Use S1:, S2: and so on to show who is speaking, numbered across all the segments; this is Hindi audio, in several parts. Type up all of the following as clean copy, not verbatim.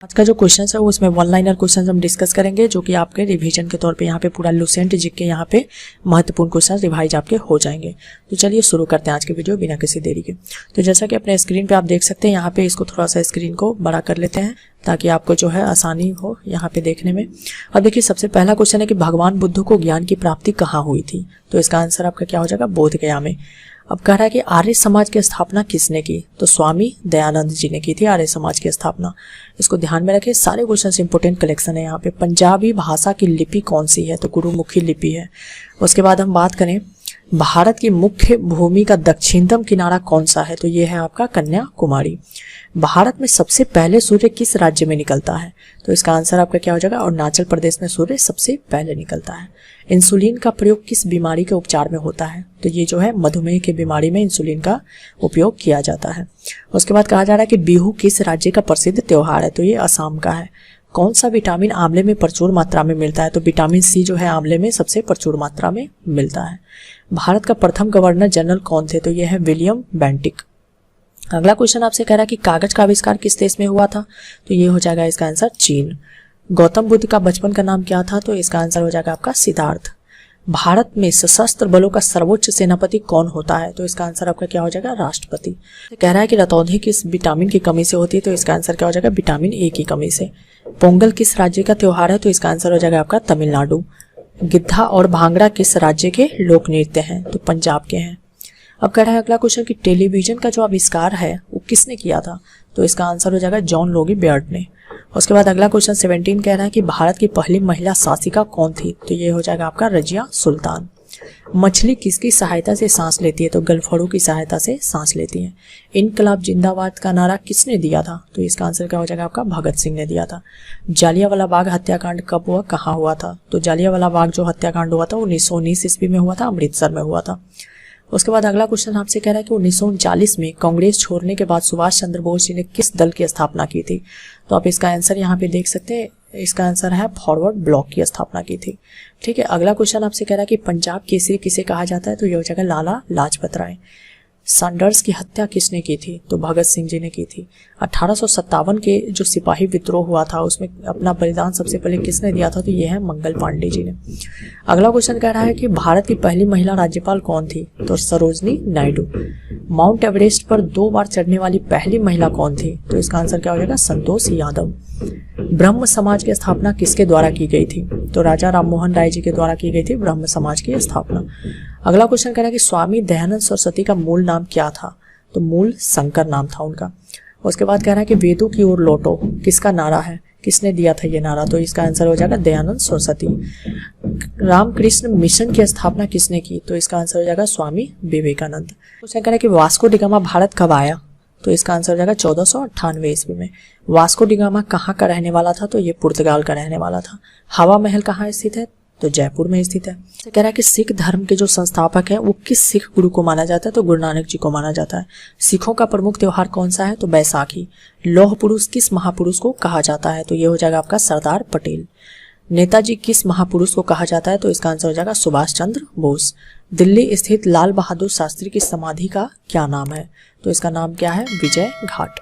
S1: आज का जो क्वेश्चन है वो उसमें वन लाइनर क्वेश्चन हम डिस्कस करेंगे, जो कि आपके रिवीजन के तौर पे यहाँ पे पूरा लुसेंट जीके यहाँ पे महत्वपूर्ण क्वेश्चन रिवाइज आपके हो जाएंगे। तो चलिए शुरू करते हैं आज के वीडियो बिना किसी देरी के। तो जैसा कि अपने स्क्रीन पे आप देख सकते हैं, यहाँ पे इसको थोड़ा सा स्क्रीन को बड़ा कर लेते हैं ताकि आपको जो है आसानी हो यहाँ पे देखने में। अब देखिए सबसे पहला क्वेश्चन है कि भगवान बुद्ध को ज्ञान की प्राप्ति कहाँ हुई थी। तो इसका आंसर आपका क्या हो जाएगा, बोध गया में। अब कह रहा है कि आर्य समाज की स्थापना किसने की, तो स्वामी दयानंद जी ने की थी आर्य समाज की स्थापना। इसको ध्यान में रखें, सारे क्वेश्चन इंपोर्टेंट कलेक्शन है यहाँ पे। पंजाबी भाषा की लिपि कौन सी है, तो गुरुमुखी लिपि है। उसके बाद हम बात करें भारत की मुख्य भूमि का दक्षिणतम किनारा कौन सा है, तो ये है आपका कन्याकुमारी। भारत में सबसे पहले सूर्य किस राज्य में निकलता है, तो इसका आंसर आपका क्या हो जाएगा, अरुणाचल प्रदेश में सूर्य सबसे पहले निकलता है। इंसुलिन का प्रयोग किस बीमारी के उपचार में होता है, तो ये जो है मधुमेह की बीमारी में इंसुलिन का उपयोग किया जाता है। उसके बाद कहा जा रहा है कि बिहू किस राज्य का प्रसिद्ध त्योहार है, तो ये असम का है। कौन सा विटामिन आंवले में प्रचुर मात्रा में मिलता है, तो विटामिन सी जो है आंवले में सबसे प्रचुर मात्रा में मिलता है। भारत का प्रथम गवर्नर जनरल कौन थे, तो यह है विलियम बेंटिक। अगला क्वेश्चन आपसे कह रहा है कि कागज का आविष्कार किस देश में हुआ था, तो ये हो जाएगा इसका आंसर चीन। गौतम बुद्ध का बचपन का नाम क्या था, तो इसका आंसर हो जाएगा आपका सिद्धार्थ। भारत में सशस्त्र बलों का सर्वोच्च सेनापति कौन होता है, तो इसका आंसर आपका क्या हो जाएगा, राष्ट्रपति। कह रहा है कि रतौंधी किस विटामिन की कमी से होती है, तो इसका आंसर क्या हो जाएगा, विटामिन ए की कमी से। पोंगल किस राज्य का त्योहार है, तो इसका आंसर हो जाएगा आपका तमिलनाडु। गिद्धा और भांगड़ा किस राज्य के लोक नृत्य हैं, तो पंजाब के हैं। अब कह रहा है अगला क्वेश्चन कि टेलीविजन का जो आविष्कार है वो किसने किया था, तो इसका आंसर हो जाएगा जॉन लोगी बेयर्ड ने। उसके बाद अगला क्वेश्चन 17 कह रहा है कि भारत की पहली महिला शासिका कौन थी, तो ये हो जाएगा आपका रजिया सुल्तान। मछली किसकी सहायता से सांस लेती है, तो गलफड़ों की सहायता से सांस लेती है। इनकलाब जिंदाबाद का नारा किसने दिया था, तो इसका आंसर क्या हो जाएगा आपका, भगत सिंह ने दिया था। जालियांवाला बाग हत्याकांड कब हुआ, कहाँ हुआ था, तो जालियांवाला बाग जो हत्याकांड हुआ था 1919 ईस्वी में हुआ था, अमृतसर में हुआ था। उसके बाद अगला क्वेश्चन आपसे कह रहा है कि 1939 में कांग्रेस छोड़ने के बाद सुभाष चंद्र बोस जी ने किस दल की स्थापना की थी, तो आप इसका आंसर यहाँ पे देख सकते हैं, इसका आंसर है फॉरवर्ड ब्लॉक की स्थापना की थी। ठीक है, अगला क्वेश्चन आपसे कह रहा है कि पंजाब केसरी किसे कहा जाता है, तो ये हो जाएगा लाला लाजपत राय। सैंडर्स की हत्या किसने की थी, तो भगत सिंह जी ने की थी। 1857 के जो सिपाही विद्रोह हुआ था उसमें अपना बलिदान सबसे पहले किसने दिया था, तो ये है मंगल पांडे जी ने। अगला क्वेश्चन कह रहा है कि भारत की पहली महिला राज्यपाल कौन थी, तो सरोजनी नायडू। माउंट एवरेस्ट पर 2 बार चढ़ने वाली पहली महिला कौन थी, तो इसका आंसर क्या हो जाएगा, संतोष यादव। ब्रह्म समाज की स्थापना किसके द्वारा की गई थी, तो राजा राममोहन राय जी के द्वारा की गई थी ब्रह्म समाज की स्थापना। अगला क्वेश्चन कह रहा है कि स्वामी दयानंद सरस्वती का मूल नाम क्या था, तो मूल शंकर नाम था उनका। उसके बाद कह रहा है कि वेदों की ओर लौटो किसका नारा है, किसने दिया था ये नारा, तो इसका आंसर हो जाएगा दयानंद सरस्वती। रामकृष्ण मिशन की स्थापना किसने की, तो इसका आंसर हो जाएगा स्वामी विवेकानंद। क्वेश्चन कह रहा है कि वास्को डी गामा भारत कब आया, तो इसका आंसर हो जाएगा 1498 ईस्वी में। वास्को डी गामा कहाँ का रहने वाला था, तो ये पुर्तगाल का रहने वाला था। हवा महल कहाँ स्थित है, तो जयपुर में स्थित है। कह रहा है कि सिख धर्म के जो संस्थापक हैं वो किस सिख गुरु को माना जाता है, तो गुरु नानक जी को माना जाता है। सिखों का प्रमुख त्योहार कौन सा है, तो बैसाखी। लौह पुरुष किस महापुरुष को कहा जाता है, तो ये हो जाएगा आपका सरदार पटेल। नेताजी किस महापुरुष को कहा जाता है, तो इसका आंसर हो जाएगा सुभाष चंद्र बोस। दिल्ली स्थित लाल बहादुर शास्त्री की समाधि का क्या नाम है, तो इसका नाम क्या है, विजय घाट।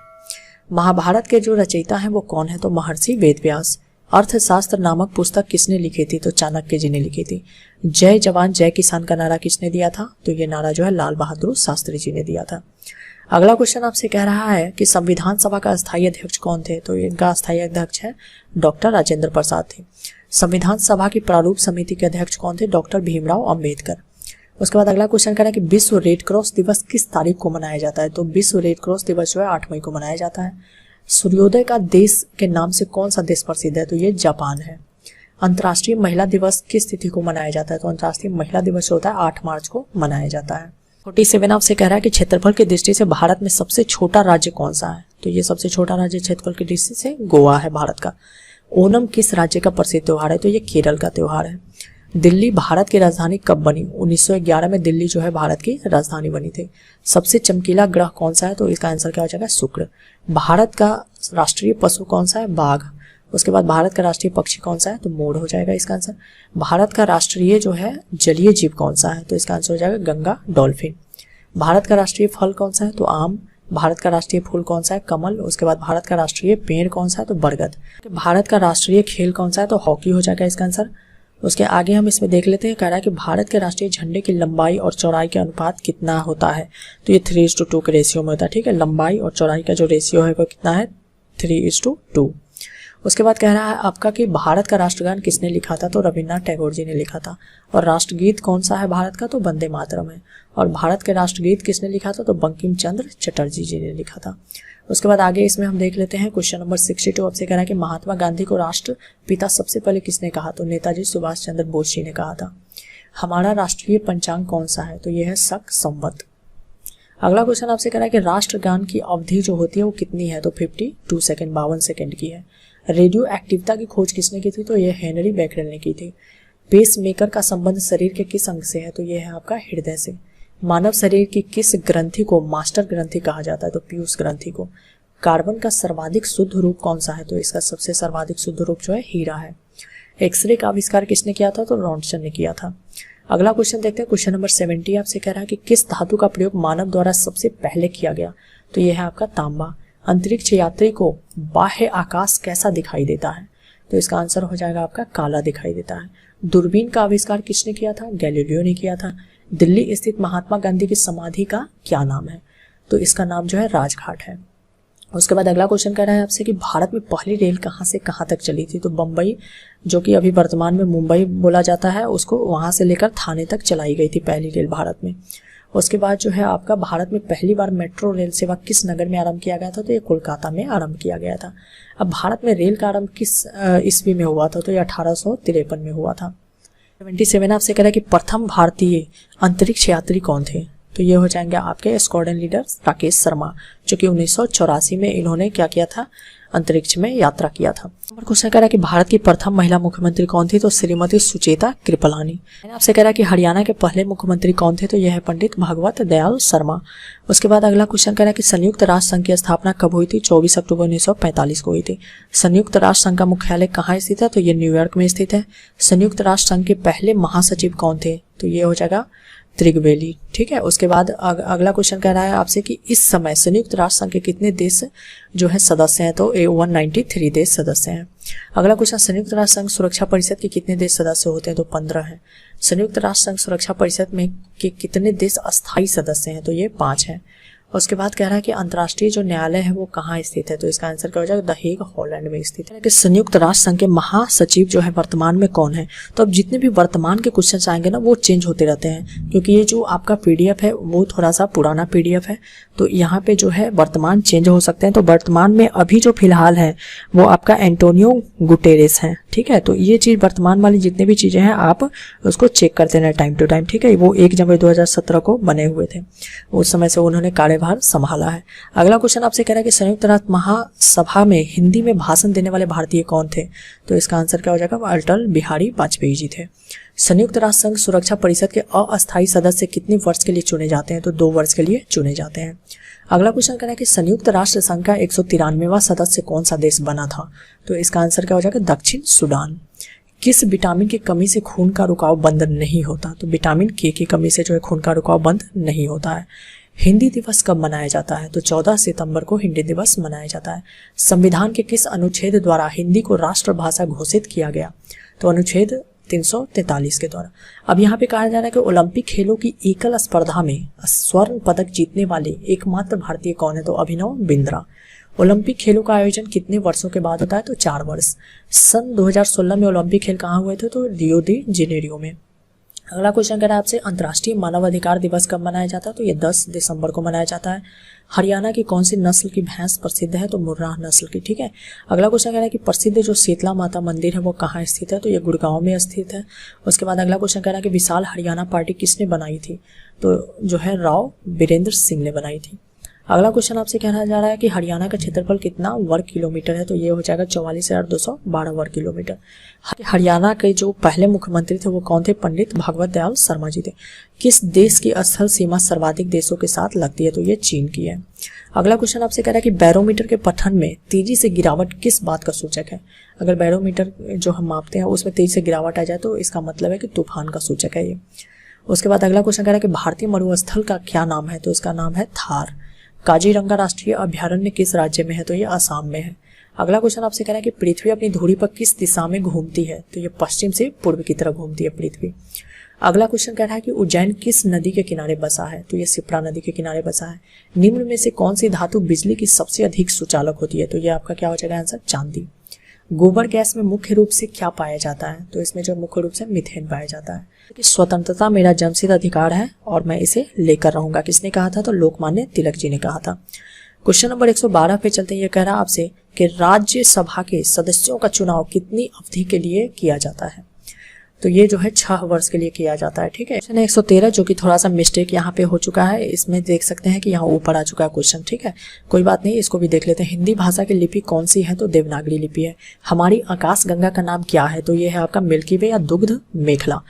S1: महाभारत के जो रचयिता हैं वो कौन है, तो महर्षि वेदव्यास। अर्थशास्त्र नामक पुस्तक किसने लिखी थी, तो चाणक्य जी ने लिखी थी। जय जवान जय किसान का नारा किसने दिया था, तो ये नारा जो है लाल बहादुर शास्त्री जी ने दिया था। अगला क्वेश्चन आपसे कह रहा है कि संविधान सभा का स्थायी अध्यक्ष कौन थे, तो इनका स्थायी अध्यक्ष है डॉक्टर राजेंद्र प्रसाद थे। संविधान सभा की प्रारूप समिति के अध्यक्ष कौन थे, डॉक्टर भीमराव अम्बेडकर। उसके बाद अगला क्वेश्चन कह रहा है कि विश्व रेड क्रॉस दिवस किस तारीख को मनाया जाता है, तो विश्व रेड क्रॉस दिवस जो है 8 मई को मनाया जाता है। सूर्योदय का देश के नाम से कौन सा देश प्रसिद्ध है, तो ये जापान है। अंतर्राष्ट्रीय महिला दिवस किस तिथि को मनाया जाता है, तो अंतर्राष्ट्रीय महिला दिवस होता है 8 मार्च को मनाया जाता है। 47 आपसे कह रहा है कि क्षेत्रफल की दृष्टि से भारत में सबसे छोटा राज्य कौन सा है, तो ये सबसे छोटा राज्य क्षेत्रफल की दृष्टि से गोवा है भारत का। ओणम किस राज्य का प्रसिद्ध त्योहार है, तो ये केरल का त्योहार है। दिल्ली भारत की राजधानी कब बनी, 1911 में दिल्ली जो है भारत की राजधानी बनी थी। सबसे चमकीला ग्रह कौन सा है, तो इसका आंसर क्या हो जाएगा, शुक्र। भारत का राष्ट्रीय पशु कौन सा है, बाघ। उसके बाद भारत का राष्ट्रीय पक्षी कौन सा है, तो मोर हो जाएगा इसका आंसर। भारत का राष्ट्रीय जो है जलीय जीव कौन सा है, तो इसका आंसर हो जाएगा गंगा डॉल्फिन। भारत का राष्ट्रीय फल कौन सा है, तो आम। भारत का राष्ट्रीय फूल कौन सा है? कमल। उसके बाद भारत का राष्ट्रीय पेड़ कौन सा है? तो बरगद। भारत का राष्ट्रीय खेल कौन सा है? तो हॉकी हो जाएगा इसका आंसर। उसके आगे हम इसमें देख लेते हैं, कह रहा है कि भारत के राष्ट्रीय झंडे की लंबाई और चौड़ाई के अनुपात कितना होता है? तो ये 3:2 के रेशियो में होता है। ठीक है, लंबाई और चौड़ाई का जो रेशियो है वो कितना है? 3:2। उसके बाद कह रहा है आपका कि भारत का राष्ट्रगान किसने लिखा था? तो रविन्द्रनाथ टैगोर जी ने लिखा था। और राष्ट्रगीत कौन सा है भारत का? तो वंदे मातरम है। और भारत के राष्ट्रगीत किसने लिखा था? तो बंकिम चंद्र चटर्जी जी ने लिखा था। उसके बाद आगे इसमें हम देख लेते हैं क्वेश्चन नंबर 62 आपसे कह रहा है कि महात्मा गांधी को राष्ट्रपिता सबसे पहले किसने कहा? तो नेताजी सुभाष चंद्र बोस जी ने कहा था। हमारा राष्ट्रीय पंचांग कौन सा है? तो यह है शक संवत। अगला क्वेश्चन आपसे कह रहा है कि राष्ट्रगान की अवधि जो होती है वो कितनी है? तो 52 सेकंड, 52 सेकंड की है। रेडियो एक्टिविटी की खोज किसने की थी? तो यह हेनरी बैकरेल ने की थी। पेस मेकर का संबंध शरीर के किस अंग से है? तो यह है आपका हृदय से। मानव शरीर की किस ग्रंथि को मास्टर ग्रंथि कहा जाता है? तो पीयूष ग्रंथि को। कार्बन का सर्वाधिक शुद्ध रूप कौन सा है? तो इसका सबसे सर्वाधिक शुद्ध रूप जो है हीरा है। एक्सरे का आविष्कार किसने किया था? तो रॉन्टसन ने किया था। अगला क्वेश्चन देखते हैं, क्वेश्चन नंबर 70 आपसे कह रहा है कि किस धातु का प्रयोग मानव द्वारा सबसे पहले किया गया? तो यह है आपका तांबा। अंतरिक्ष यात्री को बाह्य आकाश कैसा दिखाई देता है? तो इसका आंसर हो जाएगा आपका काला दिखाई देता है। दूरबीन का आविष्कार किसने किया था? गैलीलियो ने किया था। दिल्ली स्थित महात्मा गांधी की समाधि का क्या नाम है? तो इसका नाम जो है राजघाट है। उसके बाद अगला क्वेश्चन कह रहा है आपसे कि भारत में पहली रेल कहां से कहां तक चली थी? तो बम्बई, जो कि अभी वर्तमान में मुंबई बोला जाता है, उसको वहां से लेकर थाने तक चलाई गई थी पहली रेल भारत में। उसके बाद जो है आपका भारत में पहली बार मेट्रो रेल सेवा किस नगर में आरंभ किया गया था? तो ये कोलकाता में आरंभ किया गया था। अब भारत में रेल का आरंभ किस ईस्वी में हुआ था? तो ये 1853 में हुआ था। 77 आपसे कह रहा है कि प्रथम भारतीय अंतरिक्ष यात्री कौन थे? तो ये हो जाएंगे आपके स्क्वाड्रन लीडर राकेश शर्मा, जो कि 1984 में इन्होंने क्या किया था? अंतरिक्ष में यात्रा किया था। नंबर क्वेश्चन कह रहा है कि भारत की प्रथम महिला मुख्यमंत्री कौन थी? तो श्रीमती सुचेता कृपलानी। आपसे कह रहा है कि हरियाणा के पहले मुख्यमंत्री कौन थे? तो यह है पंडित भगवत दयाल शर्मा। उसके बाद अगला क्वेश्चन कह रहा है कि संयुक्त राष्ट्र संघ की स्थापना कब हुई थी? 24 अक्टूबर 1945 को हुई थी। संयुक्त राष्ट्र संघ का मुख्यालय कहाँ स्थित है? तो ये न्यूयॉर्क में स्थित है। संयुक्त राष्ट्र संघ के पहले महासचिव कौन थे? तो ये हो जाएगा त्रिगवेली। ठीक है। उसके बाद अगला क्वेश्चन कह रहा है आपसे कि इस समय संयुक्त राष्ट्र संघ के कितने देश जो है सदस्य हैं? तो 193 देश सदस्य हैं। अगला क्वेश्चन, संयुक्त राष्ट्र संघ सुरक्षा परिषद के कितने देश सदस्य होते हैं? तो 15 हैं। संयुक्त राष्ट्र संघ सुरक्षा परिषद में के कितने देश अस्थायी सदस्य हैं? तो ये 5 हैं। उसके बाद कह रहा है कि अंतर्राष्ट्रीय जो न्यायालय है वो कहाँ स्थित है? तो इसका आंसर क्या हो जाएगा? द हेग, हॉलैंड में स्थित है। कि संयुक्त राष्ट्र संघ के महासचिव जो है वर्तमान में कौन है? तो अब जितने भी वर्तमान के क्वेश्चन आएंगे ना वो चेंज होते रहते हैं, क्योंकि ये जो आपका पीडीएफ है वो थोड़ा सा पुराना पीडीएफ है, तो यहाँ पे जो है वर्तमान चेंज हो सकते हैं। तो वर्तमान में अभी जो फिलहाल है वो आपका एंटोनियो गुटेरेस है। ठीक है, तो ये चीज वर्तमान वाली जितने भी चीजें हैं आप उसको चेक करते रहना टाइम टू टाइम। ठीक है, वो 1 जनवरी 2017 को बने हुए थे, उस समय से उन्होंने कार्यभार संभाला है। अगला क्वेश्चन आपसे कह रहा है कि संयुक्त राष्ट्र महासभा में हिंदी में भाषण देने वाले भारतीय कौन थे? तो इसका आंसर क्या हो जाएगा? अटल बिहारी वाजपेयी जी थे। संयुक्त राष्ट्र संघ सुरक्षा परिषद के अस्थायी सदस्य कितने वर्ष के लिए चुने जाते हैं? तो 2 वर्ष के लिए चुने जाते हैं। अगला क्वेश्चन कह रहा है कि संयुक्त राष्ट्र संघ का 193वां सदस्य कौन सा देश बना था? तो इसका आंसर क्या हो जाएगा? दक्षिण सूडान। किस विटामिन की कमी से खून का रुकाव बंद नहीं होता? तो विटामिन के की कमी से जो है खून का रुकाव बंद नहीं होता है। हिंदी दिवस कब मनाया जाता है? तो 14 सितंबर को हिंदी दिवस मनाया जाता है। संविधान के किस अनुच्छेद द्वारा हिंदी को राष्ट्रभाषा घोषित किया गया? तो अनुच्छेद 343 के द्वारा। अब यहाँ पे कहा जा रहा है कि ओलंपिक खेलों की एकल स्पर्धा में स्वर्ण पदक जीतने वाले एकमात्र भारतीय कौन है? तो अभिनव बिंद्रा। ओलंपिक खेलों का आयोजन कितने वर्षों के बाद होता है? तो 4 वर्ष। सन 2016 में ओलंपिक खेल कहाँ हुए थे? तो रियो दी जेनेरियो में। अगला क्वेश्चन कह रहा है आपसे अंतर्राष्ट्रीय मानवाधिकार दिवस कब मनाया जाता है? तो ये 10 दिसंबर को मनाया जाता है। हरियाणा की कौन सी नस्ल की भैंस प्रसिद्ध है? तो मुर्राह नस्ल की। ठीक है। अगला क्वेश्चन कह रहा है कि प्रसिद्ध जो शीतला माता मंदिर है वो कहाँ स्थित है? तो ये गुड़गांव में स्थित है। उसके बाद अगला क्वेश्चन कह रहा है कि विशाल हरियाणा पार्टी किसने बनाई थी? तो जो है राव बीरेंद्र सिंह ने बनाई थी। अगला क्वेश्चन आपसे कहना जा रहा है कि हरियाणा का क्षेत्रफल कितना वर्ग किलोमीटर है? तो ये हो जाएगा 44,212 वर्ग किलोमीटर। हरियाणा के जो पहले मुख्यमंत्री थे वो कौन थे? पंडित भगवत दयाल शर्मा जी थे। किस देश की स्थल सीमा सर्वाधिक देशों के साथ लगती है? तो ये चीन की है। अगला क्वेश्चन आपसे कह रहा है कि बैरोमीटर के पठन में तेजी से गिरावट किस बात का सूचक है? अगर बैरोमीटर जो हम मापते हैं उसमें तेजी से गिरावट आ जाए तो इसका मतलब है कि तूफान का सूचक है ये। उसके बाद अगला क्वेश्चन कह रहा है कि भारतीय मरुस्थल का क्या नाम है? तो इसका नाम है थार। काजीरंगा राष्ट्रीय अभ्यारण्य किस राज्य में है? तो ये असम में है। अगला क्वेश्चन आपसे कह रहा है कि पृथ्वी अपनी धुरी पर किस दिशा में घूमती है? तो ये पश्चिम से पूर्व की तरफ घूमती है पृथ्वी। अगला क्वेश्चन कह रहा है कि उज्जैन किस नदी के किनारे बसा है? तो ये शिप्रा नदी के किनारे बसा है। निम्न में से कौन सी धातु बिजली की सबसे अधिक सुचालक होती है? तो ये आपका क्या हो जाएगा आंसर? चांदी। गोबर गैस में मुख्य रूप से क्या पाया जाता है? तो इसमें जो मुख्य रूप से मीथेन पाया जाता है। कि स्वतंत्रता मेरा जन्मसिद्ध अधिकार है और मैं इसे लेकर रहूंगा, किसने कहा था? तो लोकमान्य तिलक जी ने कहा था। क्वेश्चन नंबर 112 पे चलते हैं। ये कह रहा है आपसे कि राज्यसभा के सदस्यों का चुनाव कितनी अवधि के लिए किया जाता है? तो ये जो है 6 वर्ष के लिए किया जाता है। ठीक है। क्वेश्चन 113 जो कि थोड़ा सा मिस्टेक यहाँ पे हो चुका है, इसमें देख सकते हैं कि यहाँ ऊपर आ चुका है क्वेश्चन। ठीक है, कोई बात नहीं, इसको भी देख लेते हैं। हिंदी भाषा की लिपि कौन सी है? तो देवनागरी लिपि है। हमारी आकाश गंगा का नाम क्या है? तो ये है आपका मिल्की वे या दुग्ध मेखला।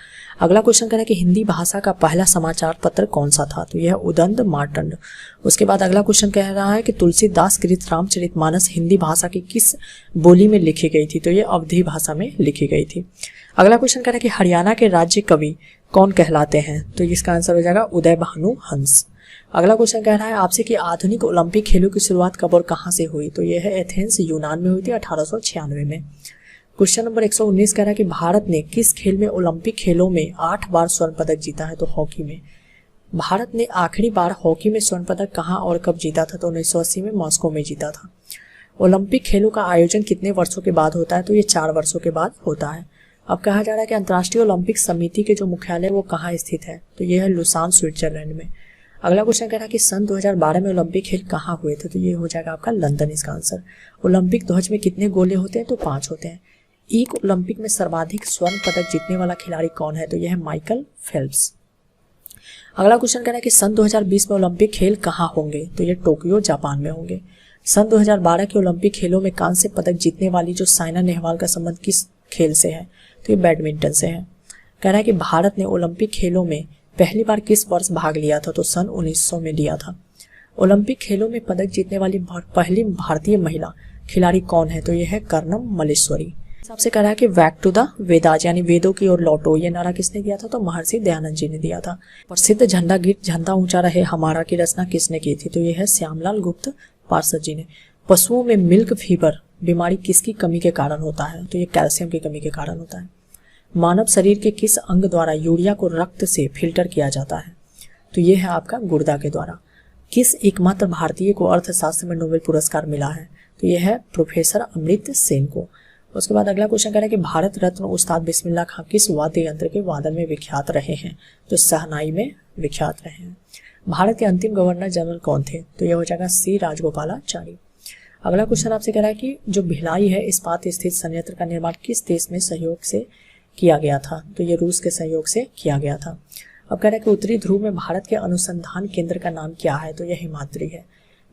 S1: अगला क्वेश्चन कह रहा है कि हिंदी भाषा का पहला समाचार पत्र कौन सा था? तो यह है उदंत मार्तंड। उसके बाद अगला क्वेश्चन कह रहा है कि तुलसीदास कृत रामचरितमानस हिंदी भाषा की किस बोली में लिखी गई थी? तो ये अवधी भाषा में लिखी गई थी। अगला क्वेश्चन कह रहा है कि हरियाणा के राज्य कवि कौन कहलाते हैं? तो इसका आंसर हो जाएगा उदय भानु हंस। अगला क्वेश्चन कह रहा है आपसे कि आधुनिक ओलंपिक खेलों की शुरुआत कब और कहां से हुई? तो यह है एथेंस यूनान में हुई थी 1896 में। क्वेश्चन नंबर 119 कह रहा है कि भारत ने किस खेल में ओलंपिक खेलों में 8 बार स्वर्ण पदक जीता है? तो हॉकी में। भारत ने आखिरी बार हॉकी में स्वर्ण पदक कहां और कब जीता था? तो 1980 में मॉस्को में जीता था। ओलंपिक खेलों का आयोजन कितने वर्षों के बाद होता है? तो ये 4 वर्षों के बाद होता है। अब कहा जा रहा है कि अंतर्राष्ट्रीय ओलंपिक समिति के जो मुख्यालय वो कहाँ स्थित है? तो ये है लुसान स्विट्जरलैंड में। अगला क्वेश्चन कह रहा है कि सन 2012 में ओलंपिक खेल कहाँ हुए थे? तो ये हो जाएगा आपका लंदन इसका आंसर। ओलंपिक ध्वज में कितने गोले होते हैं? तो 5 होते हैं। एक ओलंपिक में सर्वाधिक स्वर्ण पदक जीतने वाला खिलाड़ी कौन है? तो यह है माइकल फेल्प्स। अगला क्वेश्चन कह रहा है कि सन 2020 में ओलंपिक खेल कहाँ होंगे? तो ये टोक्यो जापान में होंगे। सन 2012 के ओलंपिक खेलों में कांस्य पदक जीतने वाली जो साइना नेहवाल का संबंध किस खेल से है? तो ये बैडमिंटन से है। कह रहा है कि भारत ने ओलंपिक खेलों में पहली बार किस वर्ष भाग लिया था? तो सन 1900 में लिया था। ओलंपिक खेलों में पदक जीतने वाली पहली भारतीय महिला खिलाड़ी कौन है? तो यह है कर्णम मल्लेश्वरी। सबसे कह रहा है कि बैक टू द वेदास यानी वेदों की ओर लौटो, ये नारा किसने दिया था? तो महर्षि दयानंद जी ने दिया था। प्रसिद्ध झंडा गीत झंडा ऊंचा रहे हमारा की रचना किसने की थी? तो यह है श्यामलाल गुप्त पार्षद जी ने। पशुओं में मिल्क फीवर बीमारी किसकी कमी के कारण होता है? तो ये कैल्शियम की कमी के कारण होता है। मानव शरीर के किस अंग द्वारा यूरिया को रक्त से फिल्टर किया जाता है? तो ये है आपका गुर्दा के द्वारा। किस एकमात्र भारतीय को अर्थशास्त्र में नोबेल पुरस्कार मिला है? तो यह है प्रोफेसर अमृत सेन को। उसके बाद अगला क्वेश्चन कह रहा है कि भारत रत्न उस्ताद बिस्मिल्लाह खां किस वाद्य यंत्र के वादन में विख्यात रहे हैं? तो शहनाई में विख्यात रहे हैं। भारत के अंतिम गवर्नर जनरल कौन थे? तो यह हो जाएगा सी राजगोपालाचारी। अगला क्वेश्चन आपसे कह रहा है कि जो भिलाई है इस्पात स्थित संयंत्र का निर्माण किस देश में सहयोग से किया गया था? तो ये रूस के सहयोग से किया गया था। अब कह रहा है कि उत्तरी ध्रुव में भारत के अनुसंधान केंद्र का नाम क्या है? तो यह हिमाद्री है।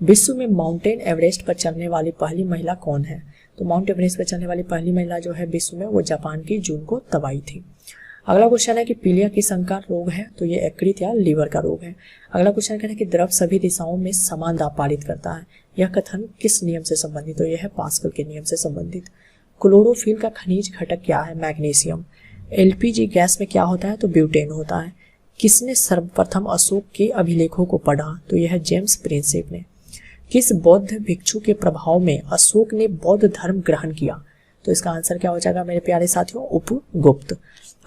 S1: विश्व में माउंटेन एवरेस्ट पर चलने वाली पहली महिला कौन है? तो माउंट एवरेस्ट पर चलने वाली पहली महिला जो है विश्व में वो जापान की जून को तबाई थी। अगला क्वेश्चन है कि पीलिया किस अंग का रोग है? तो ये यकृत या लीवर का रोग है। अगला क्वेश्चन कह रहा है कि द्रव सभी दिशाओं में समान दाब पारित करता है, यह कथन किस नियम से संबंधित? तो यह है पास्कल के नियम से संबंधित। क्लोरोफिल का खनिज घटक क्या है? मैग्नीशियम। एलपीजी गैस में क्या होता है? तो ब्यूटेन होता है। किसने सर्वप्रथम अशोक के अभिलेखों को पढ़ा? तो यह है जेम्स प्रिंसेप ने। किस बौद्ध भिक्षु के प्रभाव में अशोक ने बौद्ध धर्म ग्रहण किया? तो इसका आंसर क्या हो जाएगा मेरे प्यारे साथियों? उपगुप्त।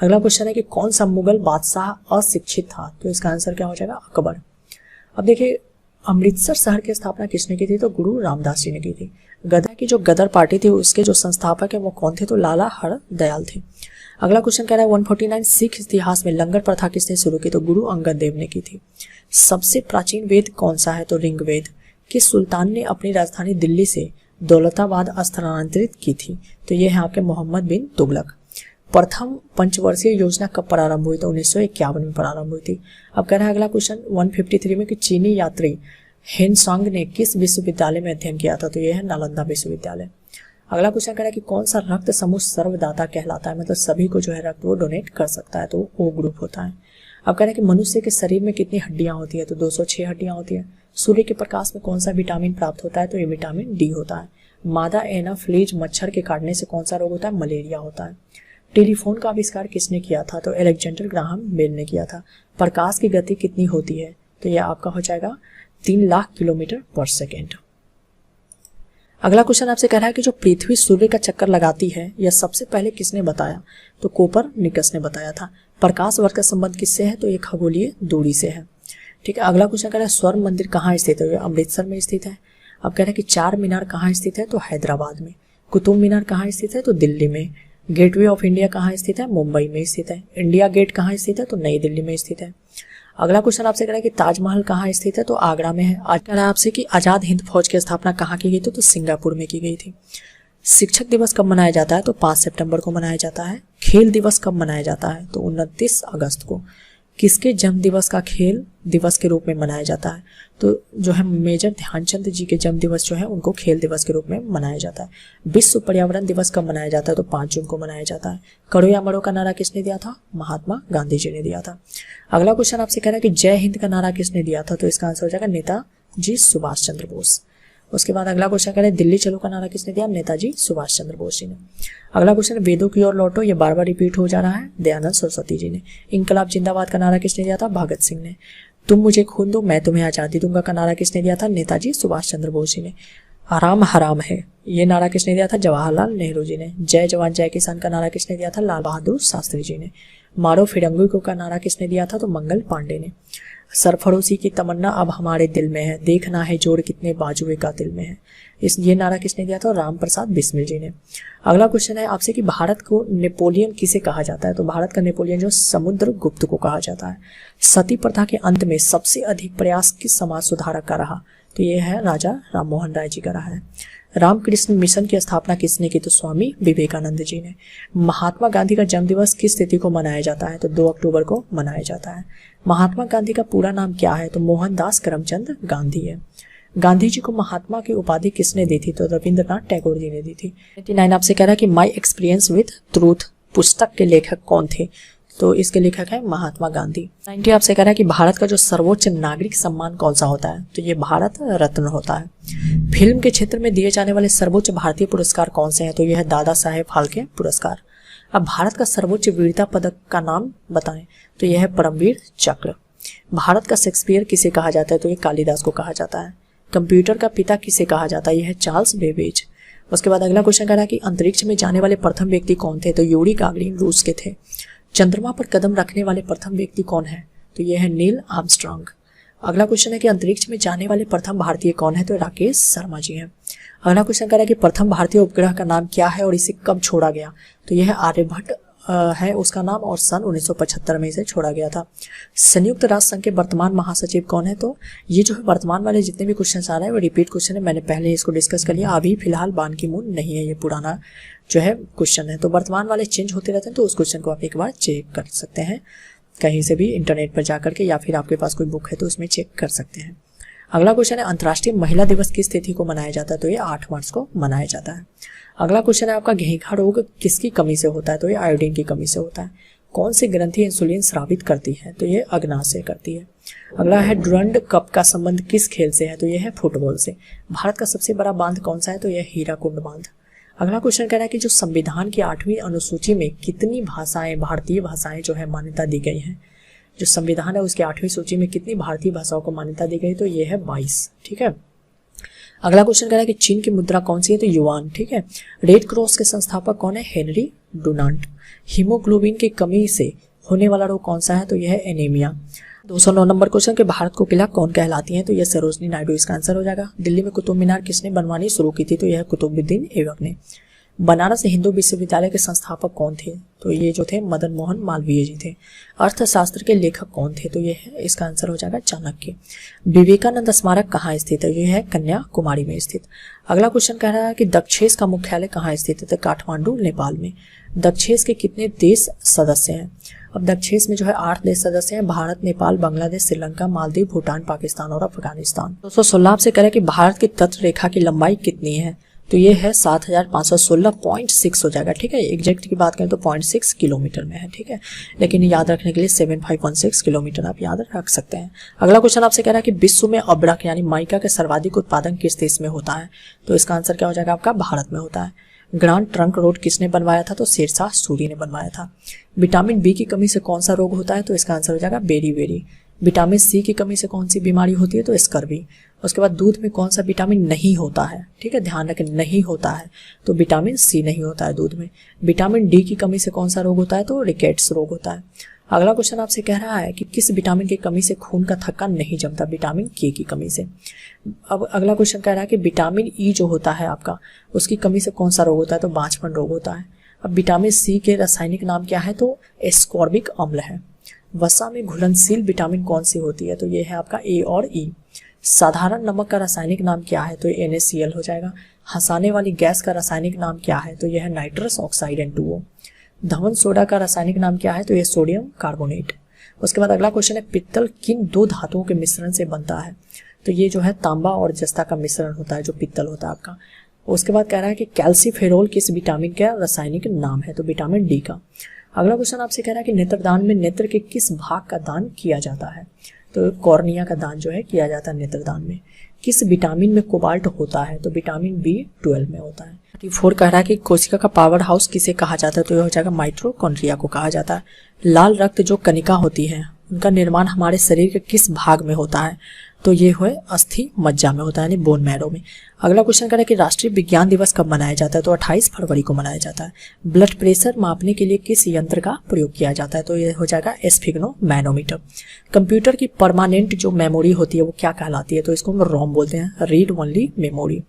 S1: अगला क्वेश्चन है कि कौन सा मुगल बादशाह अशिक्षित था? तो इसका आंसर क्या हो जाएगा? अकबर। अब देखिए अमृतसर शहर की स्थापना किसने की थी? तो गुरु रामदास जी ने की थी। गदर की जो गदर पार्टी थी उसके जो संस्थापक है वो कौन थे? तो लाला हरदयाल थे। अगला क्वेश्चन कह रहा है 149 सिख इतिहास में लंगर प्रथा किसने शुरू की? तो गुरु अंगद देव ने की थी। सबसे प्राचीन वेद कौन सा है? तो ऋग्वेद। किस सुल्तान ने अपनी राजधानी दिल्ली से दौलताबाद स्थानांतरित की थी? तो यह है आपके मोहम्मद बिन तुगलक। प्रथम पंचवर्षीय योजना कब प्रारंभ हुई? तो 1951 में प्रारंभ हुई थी। अब कह रहा है अगला क्वेश्चन 153 में कि चीनी यात्री हेनसांग ने किस विश्वविद्यालय में अध्ययन किया था? तो यह है नालंदा विश्वविद्यालय। अगला क्वेश्चन कह रहा है कि कौन सा रक्त समूह सर्वदाता कहलाता है? मतलब सभी को जो है रक्त वो डोनेट कर सकता है, तो ओ ग्रुप होता है। अब कह रहा है कि मनुष्य के शरीर में कितनी हड्डियां होती है? तो 206 हड्डियां होती है। सूर्य के प्रकाश में कौन सा विटामिन प्राप्त होता है? तो ये विटामिन डी होता है। मादा एनाफ्लीज मच्छर के काटने से कौन सा रोग होता है? मलेरिया होता है। टेलीफोन का आविष्कार किसने किया था? तो अलेक्जेंडर ग्राहम बेल ने किया था। प्रकाश की गति कितनी होती है? तो यह आपका हो जाएगा 3 लाख किलोमीटर पर सेकेंड। अगला क्वेश्चन आपसे कह रहा है कि जो पृथ्वी सूर्य का चक्कर लगाती है यह सबसे पहले किसने बताया? तो कोपरनिकस ने बताया था। प्रकाश वर्ष का संबंध किससे है? तो ये खगोलीय दूरी से है। ठीक है। अगला क्वेश्चन कह रहा है स्वर्ण मंदिर कहाँ स्थित है? अमृतसर में स्थित है। अब कह रहा है कि चार मीनार कहाँ स्थित है? तो हैदराबाद में। कुतुब मीनार कहाँ स्थित है? तो दिल्ली में। गेटवे ऑफ इंडिया कहाँ स्थित है? मुंबई में स्थित है। इंडिया गेट कहाँ स्थित है? तो नई दिल्ली में स्थित है। अगला क्वेश्चन आपसे कह रहा है कि ताजमहल कहाँ स्थित है? तो आगरा में है। आज कह रहा है आपसे कि आजाद हिंद फौज की स्थापना कहाँ की गई थी? तो सिंगापुर में की गई थी। शिक्षक दिवस कब मनाया जाता है? तो 5 सितंबर को मनाया जाता है। खेल दिवस कब मनाया जाता है? तो 29 अगस्त को। किसके जन्म दिवस का खेल दिवस के रूप में मनाया जाता है? तो जो है मेजर ध्यानचंद जी के जन्म दिवस जो है उनको खेल दिवस के रूप में मनाया जाता है। विश्व पर्यावरण दिवस कब मनाया जाता है? तो 5 जून को मनाया जाता है। करो या मरो का नारा किसने दिया था? महात्मा गांधी जी ने दिया था। अगला क्वेश्चन आपसे कह रहा है कि जय हिंद का नारा किसने दिया था? तो इसका आंसर हो जाएगा नेताजी सुभाष चंद्र बोस। उसके बाद अगला क्वेश्चन कह रहे हैं दिल्ली चलो का नारा किसने दिया? नेताजी सुभाष चंद्र बोस जी ने। अगला क्वेश्चन वेदों की ओर लौटो, ये बार बार रिपीट हो जा रहा है, दयानंद सरस्वती जी ने। इंकलाब जिंदाबाद का नारा किसने दिया था? भगत सिंह ने। तुम मुझे खून दो मैं तुम्हें आजादी दूंगा का नारा किसने दिया था? नेताजी सुभाष चंद्र बोस जी ने। आराम हराम है ये नारा किसने दिया था? जवाहरलाल नेहरू जी ने। जय जवान जय किसान का नारा किसने दिया था? लाल बहादुर शास्त्री जी ने। मारो फिरंगी को का नारा किसने दिया था? तो मंगल पांडे ने। सरफरोशी की तमन्ना अब हमारे दिल में है, देखना है जोर कितने बाजुए का दिल में है, ये नारा किसने दिया था? राम प्रसाद बिस्मिल जी ने। अगला क्वेश्चन है आपसे कि भारत को नेपोलियन किसे कहा जाता है? तो भारत का नेपोलियन जो समुद्रगुप्त को कहा जाता है। सती प्रथा के अंत में सबसे अधिक प्रयास किस समाज सुधारक का रहा? तो ये है राजा राम मोहन राय जी का रहा है। रामकृष्ण मिशन की स्थापना किसने की? तो स्वामी विवेकानंद जी ने। महात्मा गांधी का जन्म दिवस किस तिथि को मनाया जाता है? तो 2 अक्टूबर को मनाया जाता है। महात्मा गांधी का पूरा नाम क्या है? तो मोहनदास करमचंद गांधी है। गांधी जी को महात्मा की उपाधि किसने दी थी? तो रविंद्रनाथ टैगोर जी ने दी थी। 89 आपसे कह रहा है कि माई एक्सपीरियंस विथ ट्रूथ पुस्तक के लेखक कौन थे? तो इसके लेखक है महात्मा गांधी। 90 आपसे कह रहा है कि भारत का जो सर्वोच्च नागरिक सम्मान कौन सा होता है? तो ये भारत रत्न होता है। फिल्म के क्षेत्र में दिए जाने वाले सर्वोच्च भारतीय पुरस्कार कौन से हैं? तो यह है दादा साहेब फाल्के पुरस्कार। अब भारत का सर्वोच्च वीरता पदक का नाम बताएं? तो यह है परमवीर चक्र। भारत का शेक्सपियर किसे कहा जाता है? तो यह कालिदास को कहा जाता है। कंप्यूटर का पिता किसे कहा जाता है? यह है चार्ल्स बेबेज। उसके बाद अगला क्वेश्चन कह रहा है कि अंतरिक्ष में जाने वाले प्रथम व्यक्ति कौन थे? तो यूरी गागरिन रूस के थे। चंद्रमा पर कदम रखने वाले प्रथम व्यक्ति कौन है? तो यह है नील आर्मस्ट्रांग। अगला क्वेश्चन है कि अंतरिक्ष में जाने वाले प्रथम भारतीय कौन है? तो राकेश शर्मा जी हैं। अगला क्वेश्चन कह रहा है कि प्रथम भारतीय उपग्रह का नाम क्या है और इसे कब छोड़ा गया? तो यह है आर्यभट्ट है उसका नाम, और सन 1975 में इसे छोड़ा गया था। संयुक्त राष्ट्र संघ के वर्तमान महासचिव कौन है? तो ये जो है वर्तमान वाले जितने भी क्वेश्चन आ रहे हैं वो रिपीट क्वेश्चन है, मैंने पहले इसको डिस्कस कर लिया। अभी फिलहाल बान की मून नहीं है, ये पुराना जो है क्वेश्चन है। तो वर्तमान वाले चेंज होते रहते हैं, तो उस क्वेश्चन को आप एक बार चेक कर सकते हैं कहीं से भी इंटरनेट पर जाकर के, या फिर आपके पास कोई बुक है तो उसमें चेक कर सकते हैं। अगला क्वेश्चन है अंतर्राष्ट्रीय महिला दिवस किस तिथि को मनाया जाता है? तो ये 8 मार्च को मनाया जाता है। अगला क्वेश्चन है आपका घेंघा रोग किसकी कमी से होता है? तो ये आयोडीन की कमी से होता है। कौन सी ग्रंथि इंसुलिन स्रावित करती है? तो ये अग्नाशय करती है। अगला है डुरंड कप का संबंध किस खेल से है? तो यह है फुटबॉल से। भारत का सबसे बड़ा बांध कौन सा है? तो यह हीराकुंड बांध। अगला क्वेश्चन कह रहा है कि जो संविधान की 8वीं अनुसूची में कितनी भाषाएं, भारतीय भाषाएं जो है मान्यता दी गई हैं? जो संविधान है उसकी 8वीं सूची में कितनी भारतीय भाषाओं को मान्यता दी गई? तो ये है 22। ठीक है। अगला क्वेश्चन कह रहा है कि चीन की मुद्रा कौन सी है? तो युआन। ठीक है। रेड क्रॉस के संस्थापक कौन है? Henry Dunant. हीमोग्लोबिन की कमी से होने वाला रोग कौन सा है? तो यह है एनीमिया। 209 नंबर क्वेश्चन के भारत को किला कौन कहलाती है? तो यह सरोजनी नायडू इसका आंसर हो जाएगा। दिल्ली में कुतुब मीनार किसने बनवानी शुरू की थी? तो यह कुतुबुद्दीन ऐबक ने। बनारस हिंदू विश्वविद्यालय के संस्थापक कौन थे? तो ये जो थे मदन मोहन मालवीय जी थे। अर्थशास्त्र के लेखक कौन थे? तो ये है इसका आंसर हो जाएगा चाणक्य। विवेकानंद स्मारक कहाँ स्थित है? ये है कन्याकुमारी में स्थित। अगला क्वेश्चन कह रहा है कि दक्षेस का मुख्यालय कहाँ स्थित है? तो काठमांडू नेपाल में। दक्षेस के कितने देश सदस्य हैं? अब दक्षेस में जो है 8 देश सदस्य हैं, भारत, नेपाल, बांग्लादेश, श्रीलंका, मालदीव, भूटान, पाकिस्तान और अफगानिस्तान। 216 से करें कि भारत की तट रेखा की लंबाई कितनी है? तो ये है 7516.6 हो जाएगा। ठीक है। एग्जैक्ट की बात करें तो 0.6 किलोमीटर में है। ठीक है। लेकिन याद रखने के लिए 7516 किलोमीटर आप याद रख सकते हैं। अगला क्वेश्चन आपसे कह रहा है कि विश्व में अब्रक यानी माइका के सर्वाधिक उत्पादन किस देश में होता है? तो इसका आंसर क्या हो जाएगा आपका? भारत में होता है। ग्रांड ट्रंक रोड किसने बनवाया था? तो शेरशाह सूरी ने बनवाया था। विटामिन बी की कमी से कौन सा रोग होता है? तो इसका आंसर हो जाएगा बेरी बेरी। विटामिन सी की कमी से कौन सी बीमारी होती है, तो स्कर्वी। उसके बाद दूध में कौन सा विटामिन नहीं होता है, ठीक है, ध्यान रखें नहीं होता है, तो विटामिन सी नहीं होता है दूध में। विटामिन डी की कमी से कौन सा रोग होता है, तो रिकेट्स रोग होता है। अगला क्वेश्चन आपसे कह रहा है कि किस विटामिन की कमी से खून का थक्का नहीं जमता, विटामिन के की कमी से। अब अगला क्वेश्चन कह रहा है कि विटामिन ई जो होता है आपका, उसकी कमी से कौन सा रोग होता है, तो बांझपन रोग होता है। अब विटामिन सी के रासायनिक नाम क्या है, तो एस्कॉर्बिक अम्ल है। वसा में घुलनशील विटामिन कौन सी होती है, तो ये है आपका ए और ई। साधारण नमक का रासायनिक नाम क्या है, तो ये NaCl हो जाएगा। हंसाने वाली गैस का रासायनिक नाम क्या है, तो यह है nitrous oxide N2O। Dhawan soda का रासायनिक नाम क्या है, तो यह सोडियम कार्बोनेट। उसके बाद अगला क्वेश्चन है पित्तल किन दो धातुओं के मिश्रण से बनता है, तो ये जो है तांबा और जस्ता का मिश्रण होता है जो पित्तल होता है आपका। उसके बाद कह रहा है कि कैल्सीफेरोल किस विटामिन का रासायनिक नाम है, तो विटामिन डी का। अगला क्वेश्चन आपसे कह रहा है कि नेत्रदान में नेत्र के किस भाग का दान किया जाता है, तो कॉर्निया का दान जो है किया जाता है नेत्रदान में। किस विटामिन में कोबाल्ट होता है, तो विटामिन B12 में होता है। 34 कह रहा है कि कोशिका का पावर हाउस किसे कहा जाता है, तो यह हो जाएगा माइटोकॉन्ड्रिया को कहा जाता है। लाल रक्त जो कणिका होती है उनका निर्माण हमारे शरीर के किस भाग में होता है, तो ये है अस्थि मज्जा में होता है, यानी बोन मैरो में। अगला क्वेश्चन कह रहा है कि राष्ट्रीय विज्ञान दिवस कब मनाया जाता है, तो 28 फरवरी को मनाया जाता है। ब्लड प्रेशर मापने के लिए किस यंत्र का प्रयोग किया जाता है, तो ये हो जाएगा एस्फिग्नो मैनोमीटर। कंप्यूटर की परमानेंट जो मेमोरी होती है वो क्या कहलाती है, तो इसको हम रोम बोलते हैं, रीड ओनली मेमोरी।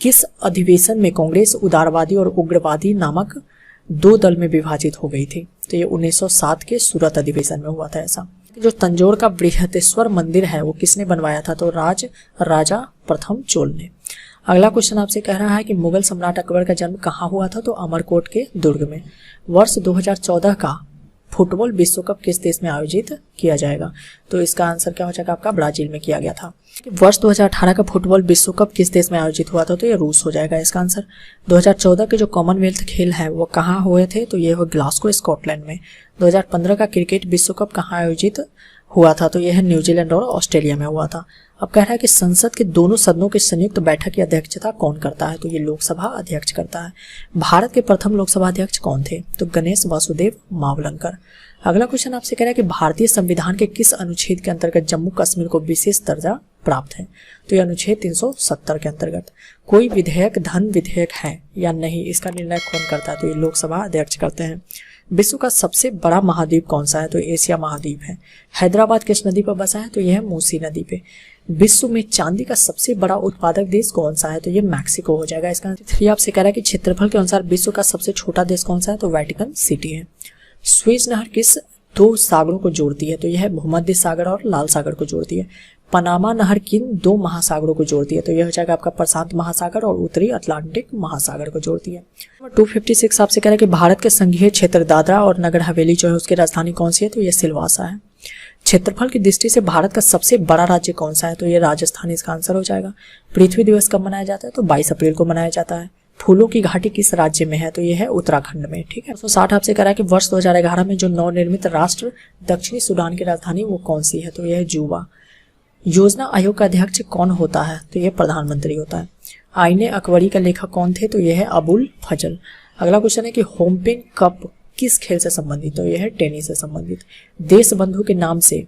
S1: किस अधिवेशन में कांग्रेस उदारवादी और उग्रवादी नामक दो दल में विभाजित हो गई थी, तो ये 1907 के सूरत अधिवेशन में हुआ था ऐसा। जो तंजौर का बृहदेश्वर मंदिर है वो किसने बनवाया था, तो राजा प्रथम चोल ने। अगला क्वेश्चन आपसे कह रहा है कि मुगल सम्राट अकबर का जन्म कहाँ हुआ था, तो अमरकोट के दुर्ग में। वर्ष 2014 का फुटबॉल विश्व कप किस देश में आयोजित किया जाएगा, तो इसका आंसर क्या हो जाएगा आपका, ब्राजील में किया गया था। वर्ष 2018 का फुटबॉल विश्व कप किस देश में आयोजित हुआ था, तो ये रूस हो जाएगा इसका आंसर। 2014 के जो कॉमनवेल्थ खेल है वो कहाँ हुए थे, तो ये हो ग्लासगो स्कॉटलैंड में। 2015 का क्रिकेट विश्व कप कहाँ आयोजित हुआ था, तो यह है न्यूजीलैंड और ऑस्ट्रेलिया में हुआ था। अब कह रहा है कि संसद के दोनों सदनों की संयुक्त बैठक की अध्यक्षता कौन करता है, तो ये लोकसभा अध्यक्ष करता है। भारत के प्रथम लोकसभा अध्यक्ष कौन थे, तो गणेश वासुदेव मावलंकर। अगला क्वेश्चन आपसे कह रहा है कि भारतीय संविधान के किस अनुच्छेद के अंतर्गत जम्मू कश्मीर को विशेष दर्जा प्राप्त है, तो यह अनुच्छेद 370 के अंतर्गत। कोई विधेयक धन विधेयक है या नहीं, इसका निर्णय कौन करता है, तो ये लोकसभा अध्यक्ष करते हैं। विश्व का सबसे बड़ा महाद्वीप कौन सा है, तो एशिया महाद्वीप है। हैदराबाद किस नदी पर बसा है, तो यह है मूसी नदी पे। विश्व में चांदी का सबसे बड़ा उत्पादक देश कौन सा है, तो ये मैक्सिको हो जाएगा इसका। 3 आपसे कह रहा है कि क्षेत्रफल के अनुसार विश्व का सबसे छोटा देश कौन सा है, तो वेटिकन सिटी है। स्वेज नहर किस दो सागरों को जोड़ती है, तो यह भूमध्य सागर और लाल सागर को जोड़ती है। पनामा नहर किन दो महासागरों को जोड़ती है, तो यह हो जाएगा आपका प्रशांत महासागर और उत्तरी अटलांटिक महासागर को जोड़ती है। 256 आपसे कह रहा है कि भारत के संघीय क्षेत्र दादरा और नगर हवेली जो है उसकी राजधानी कौन सी है, तो यह सिलवासा है। क्षेत्रफल की दृष्टि से भारत का सबसे बड़ा राज्य कौन सा है, तो यह राजस्थान इसका आंसर हो जाएगा। पृथ्वी दिवस कब मनाया जाता है, तो 22 अप्रैल को मनाया जाता है। फूलों की घाटी किस राज्य में है, तो यह है उत्तराखंड में, ठीक है। 60 आपसे कह रहा है कि वर्ष 2011 में जो नवनिर्मित राष्ट्र दक्षिणी सूडान की राजधानी वो कौन सी है, तो यह है जुबा। योजना आयोग का अध्यक्ष कौन होता है, तो यह प्रधानमंत्री होता है। आईने अकबरी का लेखक कौन थे, तो यह है अबुल फजल। अगला क्वेश्चन है कि होमपेन कप किस खेल से संबंधित, तो यह है टेनिस से संबंधित। देश बंधु के नाम से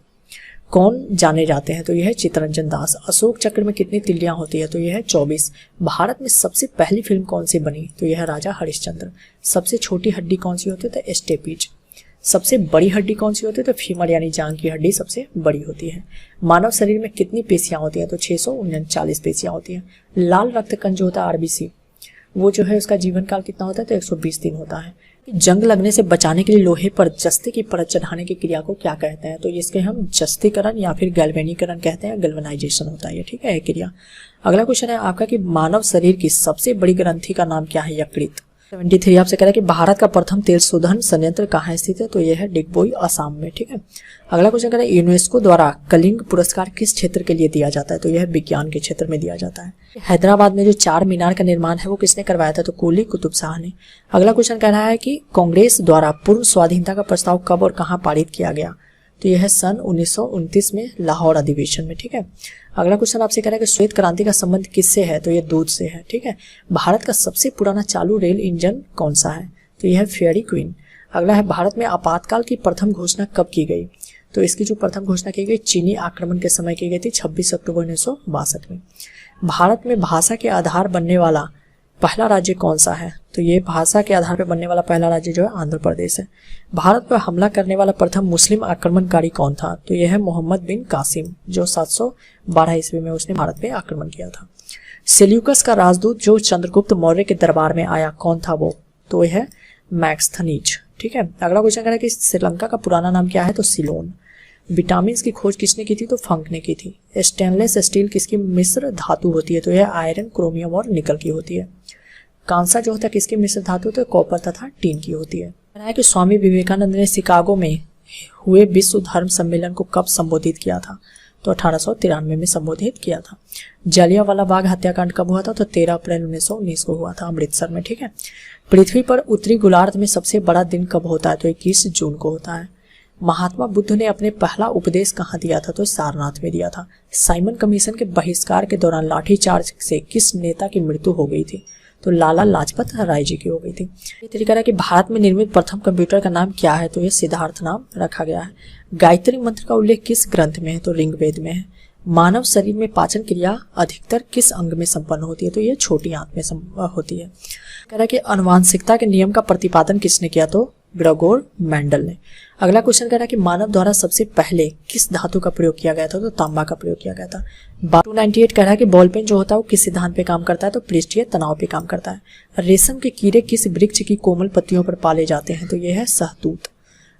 S1: कौन जाने जाते हैं, तो यह है चित्तरंजन दास। अशोक चक्र में कितनी तिल्लियां होती है, तो यह है 24। भारत में सबसे पहली फिल्म कौन सी बनी, तो यह है राजा हरिश्चंद्र। सबसे छोटी हड्डी कौन सी होती है, तो स्टेपीज। सबसे बड़ी हड्डी कौन सी होती है, तो फीमर यानी जांग की हड्डी सबसे बड़ी होती है। मानव शरीर में कितनी पेशियां होती हैं, तो 639 पेशियां होती हैं। लाल रक्त कण जो होता है RBC वो जो है उसका जीवन काल कितना होता है, तो 120 दिन होता है। जंग लगने से बचाने के लिए लोहे पर जस्ते की परत चढ़ाने की क्रिया को क्या कहते हैं, तो इसके हम जस्तीकरण या फिर गैल्वेनीकरण कहते हैं, गैल्वेनाइजेशन होता है ये, ठीक है, क्रिया। अगला क्वेश्चन है आपका कि मानव शरीर की सबसे बड़ी ग्रंथि का नाम क्या है, यकृत। 73 आपसे कह रहा है कि भारत का प्रथम तेल शोधन संयंत्र कहाँ स्थित है, तो यह है डिगबोई असम में, ठीक है। अगला क्वेश्चन कह रहा है यूनेस्को द्वारा कलिंग पुरस्कार किस क्षेत्र के लिए दिया जाता है, तो यह विज्ञान के क्षेत्र में दिया जाता है। हैदराबाद में जो 4 मीनार का निर्माण है वो किसने करवाया था, तो कुली कुतुब शाह ने। अगला क्वेश्चन कह रहा है कि कांग्रेस द्वारा पूर्ण स्वाधीनता का प्रस्ताव कब और कहाँ पारित किया गया, तो यह है सन 1929 में लाहौर अधिवेशन में, ठीक है। अगला क्वेश्चन आपसे कह रहा है कि श्वेत क्रांति का संबंध किससे है, तो यह दूध से है, ठीक है। भारत का सबसे पुराना चालू रेल इंजन कौन सा है, तो यह है फेयरी क्वीन। अगला है भारत में आपातकाल की प्रथम घोषणा कब की गई, तो इसकी जो प्रथम घोषणा की गई चीनी आक्रमण के समय की गई थी 26 अक्टूबर 1962 में। भारत में भाषा के आधार बनने वाला पहला राज्य कौन सा है? तो ये भाषा के आधार पर बनने वाला पहला राज्य जो है आंध्र प्रदेश है। भारत पर हमला करने वाला प्रथम मुस्लिम आक्रमणकारी कौन था? तो यह है मोहम्मद बिन कासिम, जो 712 ईस्वी में उसने भारत पे आक्रमण किया था। सेल्यूकस का राजदूत जो चंद्रगुप्त मौर्य के दरबार में आया कौन था वो? तो यह है मैक्सथनीज। ठीक है, अगला क्वेश्चन कह रहा है कि श्रीलंका का पुराना नाम क्या है? तो सिलोन। विटामिन की खोज किसने की थी? तो फंक ने की थी। स्टेनलेस स्टील किसकी मिश्र धातु होती है? तो यह आयरन, क्रोमियम और निकल की होती है। कांसा जो होता है किसकी मिश्र धातु? तो कॉपर तथा टीन की होती है। कहना है कि स्वामी विवेकानंद ने शिकागो में हुए विश्व धर्म सम्मेलन को कब संबोधित किया था? तो 1893 में संबोधित किया था। जलियांवाला बाग हत्याकांड कब हुआ था? तो 13 अप्रैल 1919 को हुआ था अमृतसर में। ठीक है, पृथ्वी पर उत्तरी गोलार्ध में सबसे बड़ा दिन कब होता है? तो 21 जून को होता है। महात्मा बुद्ध ने अपने पहला उपदेश कहाँ दिया था? तो सारनाथ में दिया था। साइमन कमीशन के बहिष्कार के दौरान लाठीचार्ज से किस नेता की मृत्यु हो गई थी? तो लाला लाजपत राय जी की हो गई थी। ये तरीका है कि भारत में निर्मित प्रथम कंप्यूटर का नाम क्या है? तो ये सिद्धार्थ नाम रखा गया है। गायत्री मंत्र का उल्लेख किस ग्रंथ में है? तो ऋग्वेद में है। मानव शरीर में पाचन क्रिया अधिकतर किस अंग में संपन्न होती है? तो ये छोटी आंत में होती है। कह रहा है कि आनुवांशिकता के नियम का प्रतिपादन किसने किया? तो ग्रेगोर मेंडल ने। अगला क्वेश्चन कह रहा है कि मानव द्वारा सबसे पहले किस धातु का प्रयोग किया गया था? तो तांबा का प्रयोग किया गया था। 298 कह रहा है कि बॉल पेन जो होता है वो किस सिद्धांत पे काम करता है? तो पृष्ठीय तनाव पे काम करता है। रेशम के कीड़े किस वृक्ष की कोमल पत्तियों पर पाले जाते हैं? तो यह है सहतूत।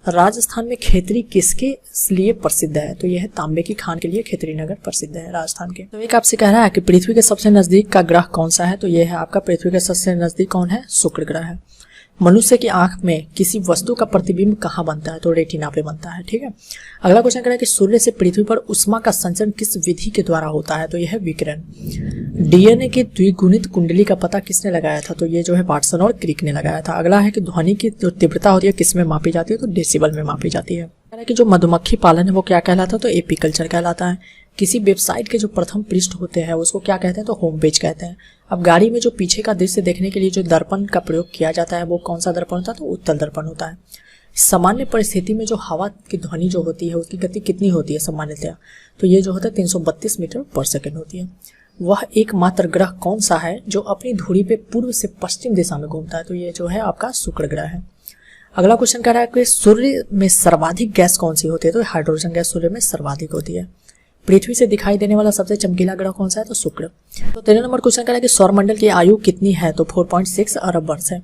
S1: राजस्थान में खेतरी किसके लिए प्रसिद्ध है? तो यह है तांबे की खान के लिए खेतरी नगर प्रसिद्ध है राजस्थान के। तो एक आपसे कह रहा है कि पृथ्वी के सबसे नजदीक का ग्रह कौन सा है? तो यह है आपका पृथ्वी के सबसे नजदीक कौन है? शुक्र ग्रह है। मनुष्य की आंख में किसी वस्तु का प्रतिबिंब कहाँ बनता है? तो रेटिना पे बनता है। ठीक है, अगला क्वेश्चन कह रहा है कि सूर्य से पृथ्वी पर उष्मा का संचरण किस विधि के द्वारा होता है? तो यह है विकिरण। डीएनए की द्विगुणित कुंडली का पता किसने लगाया था? तो ये जो है वाटसन और क्रिक ने लगाया था। अगला है कि ध्वनि की जो तीव्रता होती है किस में मापी जाती है? तो डेसिबल में मापी जाती है। कह रहा है कि जो मधुमक्खी पालन है वो क्या कहलाता है? तो एपीकल्चर कहलाता है। किसी वेबसाइट के जो प्रथम पृष्ठ होते हैं उसको क्या कहते हैं? तो होम पेज कहते हैं। अब गाड़ी में जो पीछे का दृश्य देखने के लिए जो दर्पण का प्रयोग किया जाता है वो कौन सा दर्पण होता है? तो उत्तल दर्पण होता है। सामान्य परिस्थिति में जो हवा की ध्वनि जो होती है उसकी गति कितनी होती है सामान्यतया? तो ये जो होता है 332 मीटर पर सेकंड होती है। वह एकमात्र ग्रह कौन सा है जो अपनी धुरी पे पूर्व से पश्चिम दिशा में घूमता है? तो ये जो है आपका शुक्र ग्रह है। अगला क्वेश्चन कह रहा है कि सूर्य में सर्वाधिक गैस कौन सी होती है? तो हाइड्रोजन गैस सूर्य में सर्वाधिक होती है। पृथ्वी से दिखाई देने वाला सबसे चमकीला ग्रह कौन सा है? तो शुक्र। तो 13 नंबर क्वेश्चन कह रहा है कि सौरमंडल की आयु कितनी है? तो 4.6 अरब वर्ष है।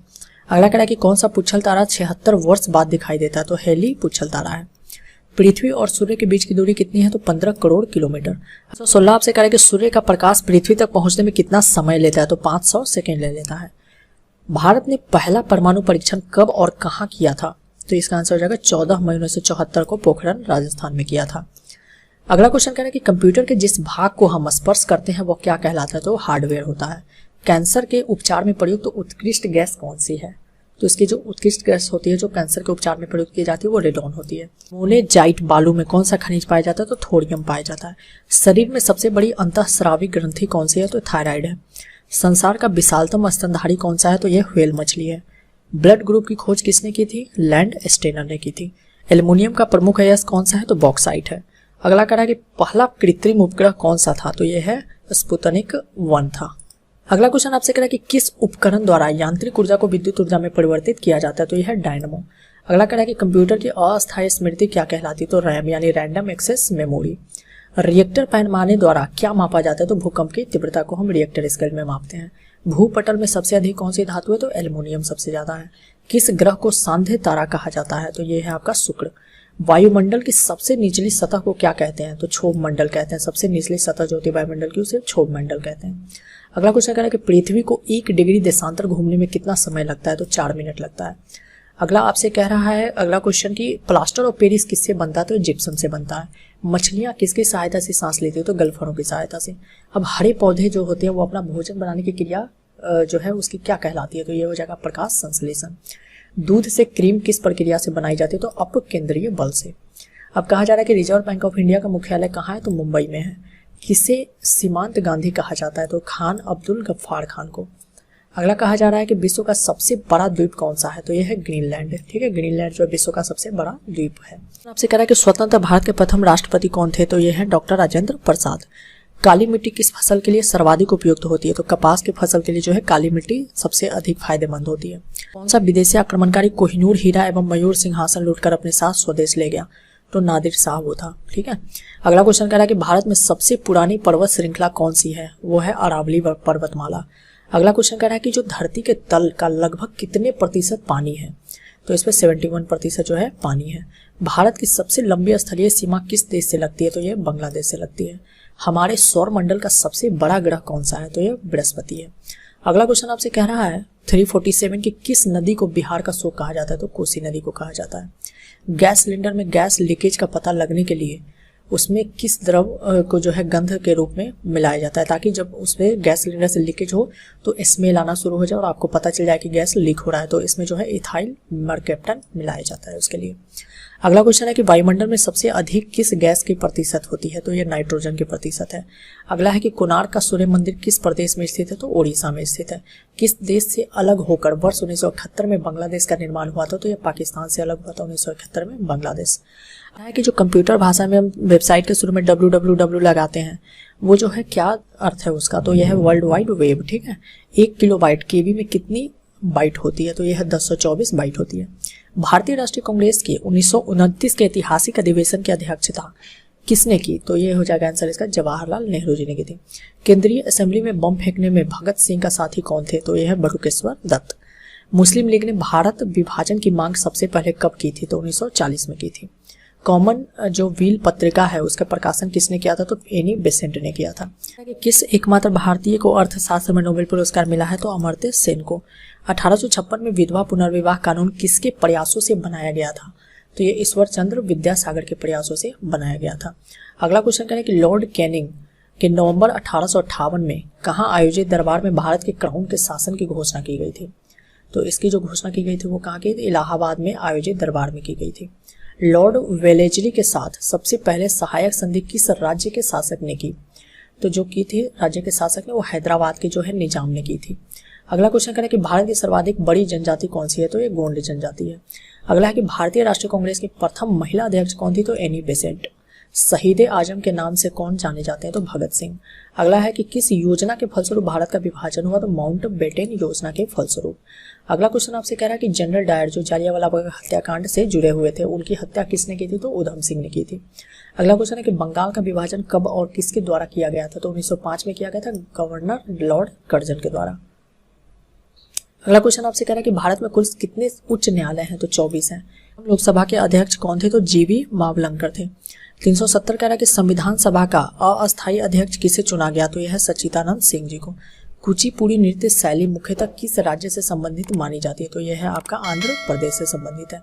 S1: अगला कह रहा है कि कौन सा पुच्छल तारा 76 वर्ष बाद दिखाई देता है? तो हेली पुच्छल तारा है। पृथ्वी और सूर्य के बीच की दूरी कितनी है? तो 15 करोड़ किलोमीटर। 16 आपसे कह रहा है कि सूर्य का प्रकाश पृथ्वी तक पहुंचने में कितना समय लेता है? तो 500 सेकेंड ले लेता है। भारत ने पहला परमाणु परीक्षण कब और कहाँ किया था? तो इसका आंसर हो जाएगा 14 मई 1974 को पोखरण राजस्थान में किया था। अगला क्वेश्चन कह रहा है कि कंप्यूटर के जिस भाग को हम स्पर्श करते हैं वो क्या कहलाता है? तो हार्डवेयर होता है। कैंसर के उपचार में प्रयुक्त तो उत्कृष्ट गैस कौन सी है? तो इसकी जो उत्कृष्ट गैस होती है जो कैंसर के उपचार में प्रयुक्त की जाती है वो रेडॉन होती है। मोनेजाइट बालू में कौन सा खनिज पाया जाता है? तो थोरियम पाया जाता है। शरीर में सबसे बड़ी अंतःस्रावी ग्रंथि कौन सी है? तो थायराइड है। संसार का विशालतम स्तनधारी कौन सा है? तो यह व्हेल मछली है। ब्लड ग्रुप की खोज किसने की थी? लैंड स्टेनर ने की थी। एल्युमिनियम का प्रमुख अयस्क कौन सा है? तो बॉक्साइट है। अगला कह रहा है कि पहला कृत्रिम उपग्रह कौन सा था? तो यह है स्पुतनिक 1 था। अगला क्वेश्चन आपसे कह रहा है कि किस उपकरण द्वारा यांत्रिक ऊर्जा को विद्युत ऊर्जा में परिवर्तित किया जाता है? तो यह है डायनमो। अगला कह रहा है कि कंप्यूटर की अस्थायी स्मृति क्या कहलाती है? तो रैम यानी रैंडम एक्सेस मेमोरी। रिएक्टर पैमाने द्वारा क्या मापा जाता है? तो भूकंप की तीव्रता को हम रिएक्टर स्केल में मापते हैं। भूपटल में सबसे अधिक कौन सी धातु है? तो एल्युमिनियम सबसे ज्यादा है। किस ग्रह को सांध्य तारा कहा जाता है? तो यह है आपका शुक्र। वायुमंडल की सबसे निचली सतह को क्या कहते हैं? तो क्षोभ मंडल कहते हैं। सबसे निचली सतह जो होती है वायुमंडल की उसे क्षोभ मंडल कहते हैं। अगला क्वेश्चन कह रहा है कि पृथ्वी को 1 डिग्री देशांतर घूमने में कितना समय लगता है? तो 4 मिनट लगता है। अगला आपसे कह रहा है अगला क्वेश्चन की प्लास्टर ऑफ पेरिस किससे बनता है? तो जिप्सम से बनता है। मछलियां किसकी सहायता से सांस लेती है? तो गलफरों की सहायता से। अब हरे पौधे जो होते हैं वो अपना भोजन बनाने की क्रिया जो है उसकी क्या कहलाती है? तो ये हो जाएगा प्रकाश संश्लेषण। दूध से क्रीम किस प्रक्रिया से बनाई जाती है? तो अपकेंद्रीय बल से। अब कहा जा रहा है कि रिजर्व बैंक ऑफ इंडिया का मुख्यालय कहाँ है? तो मुंबई में है। किसे सीमांत गांधी कहा जाता है? तो खान अब्दुल गफ्फार खान को। अगला कहा जा रहा है कि विश्व का सबसे बड़ा द्वीप कौन सा है, तो यह है ग्रीनलैंड। ठीक है, ग्रीनलैंड जो है विश्व का सबसे बड़ा द्वीप है। आपसे कह रहा है कि स्वतंत्र भारत के प्रथम राष्ट्रपति कौन थे, तो यह है डॉक्टर राजेंद्र प्रसाद। काली मिट्टी किस फसल के लिए सर्वाधिक उपयुक्त होती है, तो कपास की फसल के लिए जो है काली मिट्टी सबसे अधिक फायदेमंद होती है। कौन सा विदेशी आक्रमणकारी कोहिनूर हीरा एवं मयूर सिंहासन लूटकर अपने साथ स्वदेश ले गया, तो नादिर शाह वो था। ठीक है, अगला क्वेश्चन कह रहा है कि भारत में सबसे पुरानी पर्वत श्रृंखला कौन सी है, वो है अरावली पर्वतमाला। अगला क्वेश्चन कह रहा है कि जो धरती के तल का लगभग कितने प्रतिशत पानी है, तो इसमें 71% जो है पानी है। भारत की सबसे लंबी स्थलीय सीमा किस देश से लगती है, तो ये बांग्लादेश से लगती है। हमारे सौर मंडल का सबसे बड़ा ग्रह कौन सा है, तो ये बृहस्पति है। अगला क्वेश्चन आपसे कह रहा है 347 की किस नदी को बिहार का शोक कहा जाता है, तो कोसी नदी को कहा जाता है। गैस सिलेंडर में गैस लीकेज का पता लगने के लिए उसमें किस द्रव को जो है गंध के रूप में मिलाया जाता है, ताकि जब उसमें गैस सिलेंडर से लीकेज हो तो स्मेल आना शुरू हो जाए और आपको पता चल जाए कि गैस लीक हो रहा है, तो इसमें जो है इथाइल मर्केप्टन मिलाया जाता है उसके लिए। अगला क्वेश्चन है कि वायुमंडल में सबसे अधिक किस गैस की प्रतिशत होती है, तो यह नाइट्रोजन की प्रतिशत है। अगला है कि कोणार्क का सूर्य मंदिर किस प्रदेश में स्थित है, तो ओडिशा में स्थित है। किस देश से अलग होकर वर्ष 1978 में बांग्लादेश का निर्माण हुआ था, तो यह पाकिस्तान से अलग हुआ था 1971 में बांग्लादेश। है कि जो कंप्यूटर भाषा में हम वेबसाइट के शुरू में www लगाते हैं वो जो है क्या अर्थ है उसका, तो यह है वर्ल्ड वाइड वेब। ठीक है, 1 किलोबाइट केबी में कितनी बाइट होती है, तो यह 1024 बाइट होती है। भारतीय राष्ट्रीय कांग्रेस की 1929 के ऐतिहासिक अधिवेशन की अध्यक्षता किसने की, तो ये हो जाएगा आंसर इसका जवाहरलाल नेहरू जी ने की थी। केंद्रीय असेंबली में बम फेंकने में भगत सिंह का साथी कौन थे, तो यह है बटुकेश्वर दत्त। मुस्लिम लीग ने भारत विभाजन की मांग सबसे पहले कब की थी, तो 1940 में की थी। कॉमन जो व्हील पत्रिका है उसका प्रकाशन किसने किया था, तो एनी बेसेंट ने किया था। किस एकमात्र भारतीय को अर्थशास्त्र में नोबेल पुरस्कार मिला है, तो अमर्त्य सेन को। 1856 में विधवा पुनर्विवाह कानून किसके प्रयासों से बनाया गया था, तो ये ईश्वर चंद्र विद्यासागर के प्रयासों से बनाया गया था। अगला क्वेश्चन करें कि लॉर्ड कैनिंग के नवंबर 1858 में कहाँ आयोजित दरबार में भारत के क्राउन के शासन की घोषणा की गई थी, तो इसकी जो घोषणा की गई थी वो कहाँ की, इलाहाबाद में आयोजित दरबार में की गई थी। लॉर्ड वेलेजली के साथ सबसे पहले सहायक संधि किस राज्य के शासक ने की, तो जो की थी राज्य के शासक ने वो हैदराबाद के जो है निजाम ने की थी। अगला क्वेश्चन करें कि भारत की सर्वाधिक बड़ी जनजाति कौन सी है, तो ये गोंड जनजाति है। अगला है कि भारतीय राष्ट्रीय कांग्रेस की प्रथम महिला अध्यक्ष कौन थी, तो एनी बेसेंट। शहीद आजम के नाम से कौन जाने जाते हैं, तो भगत सिंह। अगला है कि किस योजना के फलस्वरूप भारत का विभाजन हुआ, तो माउंटबेटन योजना के फलस्वरूप। अगला क्वेश्चन आपसे कह रहा है कि जनरल डायर जो जालियांवाला बाग हत्याकांड से जुड़े हुए थे उनकी हत्या किसने की थी, तो उधम सिंह ने की थी। अगला क्वेश्चन है कि बंगाल का विभाजन कब और किसके द्वारा किया गया था, तो 1905 में किया गया था गवर्नर लॉर्ड कर्जन के द्वारा। अगला क्वेश्चन आपसे कह रहा है कि भारत में कुल कितने उच्च न्यायालय हैं, तो 24 हैं। लोकसभा के अध्यक्ष कौन थे, तो जीवी मावलंकर थे। 370 कह रहा है कि संविधान सभा का अस्थायी अध्यक्ष किसे चुना गया, तो यह है सच्चिदानंद सिंह जी को। कुचिपुड़ी नृत्य शैली मुख्यतः किस राज्य से संबंधित मानी जाती है, तो यह है आपका आंध्र प्रदेश से संबंधित है।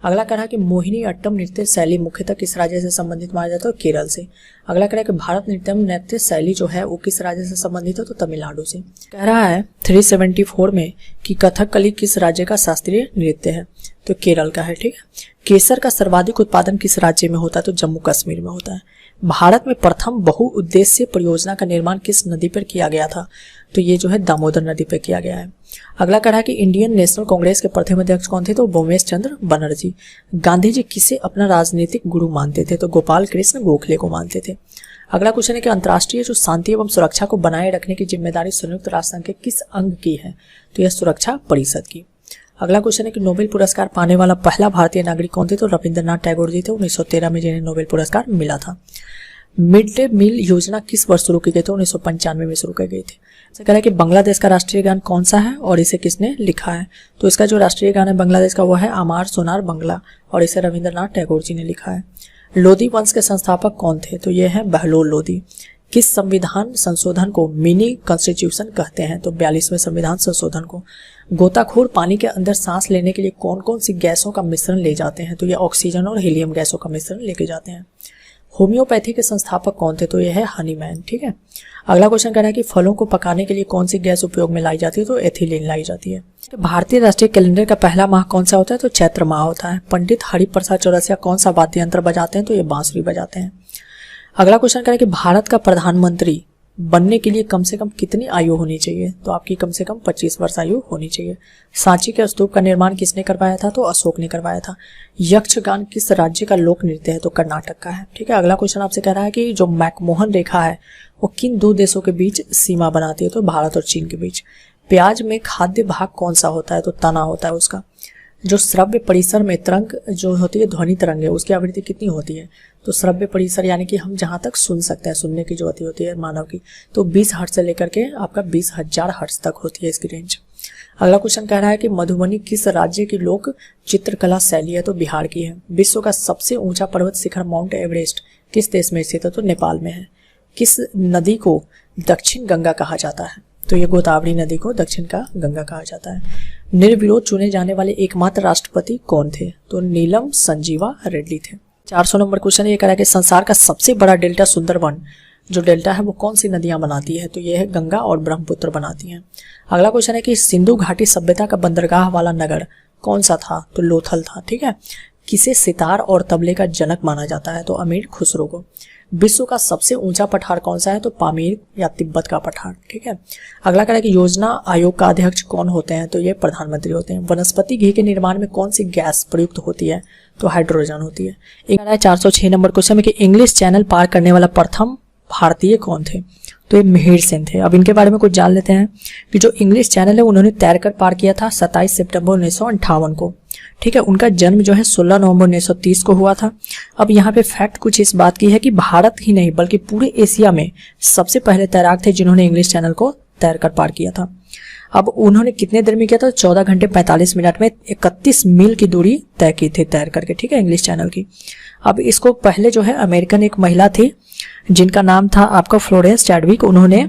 S1: अगला कह रहा है कि मोहिनी अट्टम नृत्य शैली मुख्यतः किस राज्य से संबंधित माना जाता है, तो केरल से। अगला कह रहा है कि भारत नाट्यम नृत्य शैली जो है वो किस राज्य से संबंधित है, तो तमिलनाडु से। कह रहा है 374 में कि कथकली किस राज्य का शास्त्रीय नृत्य है, तो केरल का है। ठीक है, केसर का सर्वाधिक उत्पादन किस राज्य में होता है, तो जम्मू कश्मीर में होता है। भारत में प्रथम बहुउद्देश्य परियोजना का निर्माण किस नदी पर किया गया था, तो ये जो है दामोदर नदी पर किया गया है। अगला कह रहा है कि इंडियन नेशनल कांग्रेस के प्रथम अध्यक्ष कौन थे, तो भूमेश चंद्र बनर्जी। गांधी जी किसे अपना राजनीतिक गुरु मानते थे, तो गोपाल कृष्ण गोखले को मानते थे। अगला क्वेश्चन है कि अंतर्राष्ट्रीय जो शांति एवं सुरक्षा को बनाए रखने की जिम्मेदारी संयुक्त राष्ट्र संघ के किस अंग की है, तो यह सुरक्षा परिषद की। अगला क्वेश्चन है कि नोबेल पुरस्कार पाने वाला पहला भारतीय नागरिक कौन थे, तो रविंद्रनाथ टैगोर जी थे। 1913 में जिन्हें नोबेल पुरस्कार मिला था। मिड डे मील योजना किस वर्ष शुरू की गई थी, 1995 में शुरू की गई थी। कह रहा है कि बांग्लादेश का राष्ट्रीय गान कौन सा है और इसे किसने लिखा है, तो इसका जो राष्ट्रीय गान है बांग्लादेश का वो है अमार सोनार बंगला और इसे रविंद्रनाथ टैगोर जी ने लिखा है। लोधी वंश के संस्थापक कौन थे, तो ये है बहलोल लोधी। किस संविधान संशोधन को मिनी कॉन्स्टिट्यूशन कहते हैं, तो 42वें संविधान संशोधन को। गोताखोर पानी के अंदर सांस लेने के लिए कौन कौन सी गैसों का मिश्रण ले जाते हैं, तो ये ऑक्सीजन और हीलियम गैसों का मिश्रण लेके जाते हैं। होम्योपैथी के संस्थापक कौन थे, तो यह है हनीमैन। ठीक है, अगला क्वेश्चन कह रहा है कि फलों को पकाने के लिए कौन सी गैस उपयोग में लाई जाती है, तो एथिलीन लाई जाती है। भारतीय राष्ट्रीय कैलेंडर का पहला माह कौन सा होता है, तो चैत्र माह होता है। पंडित हरिप्रसाद चौरसिया कौन सा वाद्य यंत्र बजाते हैं, तो ये बांसुरी बजाते हैं। अगला क्वेश्चन कह रहा है कि भारत का प्रधानमंत्री बनने के लिए कम से कम कितनी आयु होनी चाहिए? तो आपकी कम से कम 25 वर्ष आयु होनी चाहिए। सांची के स्तूप का निर्माण किसने करवाया था? तो अशोक ने करवाया था। यक्षगान किस राज्य का लोक नृत्य है? तो कर्नाटक का है। ठीक है, अगला क्वेश्चन आपसे कह रहा है कि जो मैकमोहन रेखा है वो किन दो देशों के बीच सीमा बनाती है? तो भारत और चीन के बीच। प्याज में खाद्य भाग कौन सा होता है? तो तना होता है उसका। जो श्रव्य परिसर में तरंग जो होती है, ध्वनि तरंग है, उसकी आवृत्ति कितनी होती है? तो श्रव्य परिसर यानी कि हम जहां तक सुन सकते हैं, सुनने की जो गति होती है मानव की, तो 20 हर्ट्ज से लेकर के आपका 20,000 हर्ट्ज तक होती है इसकी रेंज। अगला क्वेश्चन कह रहा है कि मधुबनी किस राज्य की लोक चित्रकला शैली है? तो बिहार की है। विश्व का सबसे ऊंचा पर्वत शिखर माउंट एवरेस्ट किस देश में स्थित है? तो नेपाल में है। किस नदी को दक्षिण गंगा कहा जाता है? तो ये गोदावरी नदी को दक्षिण का गंगा कहा जाता है। निर्विरोध चुने जाने वाले एकमात्र राष्ट्रपति कौन थे? तो नीलम संजीवा रेड्डी थे। 400 नंबर क्वेश्चन ये कह रहा है कि संसार का सबसे बड़ा डेल्टा सुंदरवन जो डेल्टा है वो कौन सी नदियां बनाती है? तो ये है गंगा और ब्रह्मपुत्र बनाती हैं। अगला क्वेश्चन है कि सिंधु घाटी सभ्यता का बंदरगाह वाला नगर कौन सा था? तो लोथल था। ठीक है, किसे सितार और तबले का जनक माना जाता है? तो अमीर खुसरो को। विश्व का सबसे ऊंचा पठार कौन सा है? तो पामीर या तिब्बत का पठार। ठीक है, अगला कह रहा है कि योजना आयोग का अध्यक्ष कौन होते हैं? तो ये प्रधानमंत्री होते हैं। वनस्पति घी के निर्माण में कौन सी गैस प्रयुक्त होती है? तो हाइड्रोजन होती है। एक कह रहा है 406 नंबर क्वेश्चन में कि इंग्लिश चैनल पार करने वाला प्रथम भारतीय कौन थे? तो ये मिहिर सेन थे। अब इनके बारे में कुछ जान लेते हैं कि जो इंग्लिश चैनल है उन्होंने तैरकर पार किया था 27 सितंबर 1958 को। ठीक है, उनका जन्म जो है 16 नवंबर 1930 को हुआ था। अब यहाँ पे फैक्ट कुछ इस बात की है कि भारत ही नहीं बल्कि पूरे एशिया में सबसे पहले तैराक थे जिन्होंने इंग्लिश चैनल को तैरकर पार किया था। अब उन्होंने कितने देर में किया था? 14 घंटे 45 मिनट में 31 मील की दूरी तय की थी तैर करके। ठीक है, इंग्लिश चैनल की। अब इसको पहले जो है अमेरिकन एक महिला थी जिनका नाम था आपका फ्लोरेंस चैडविक, उन्होंने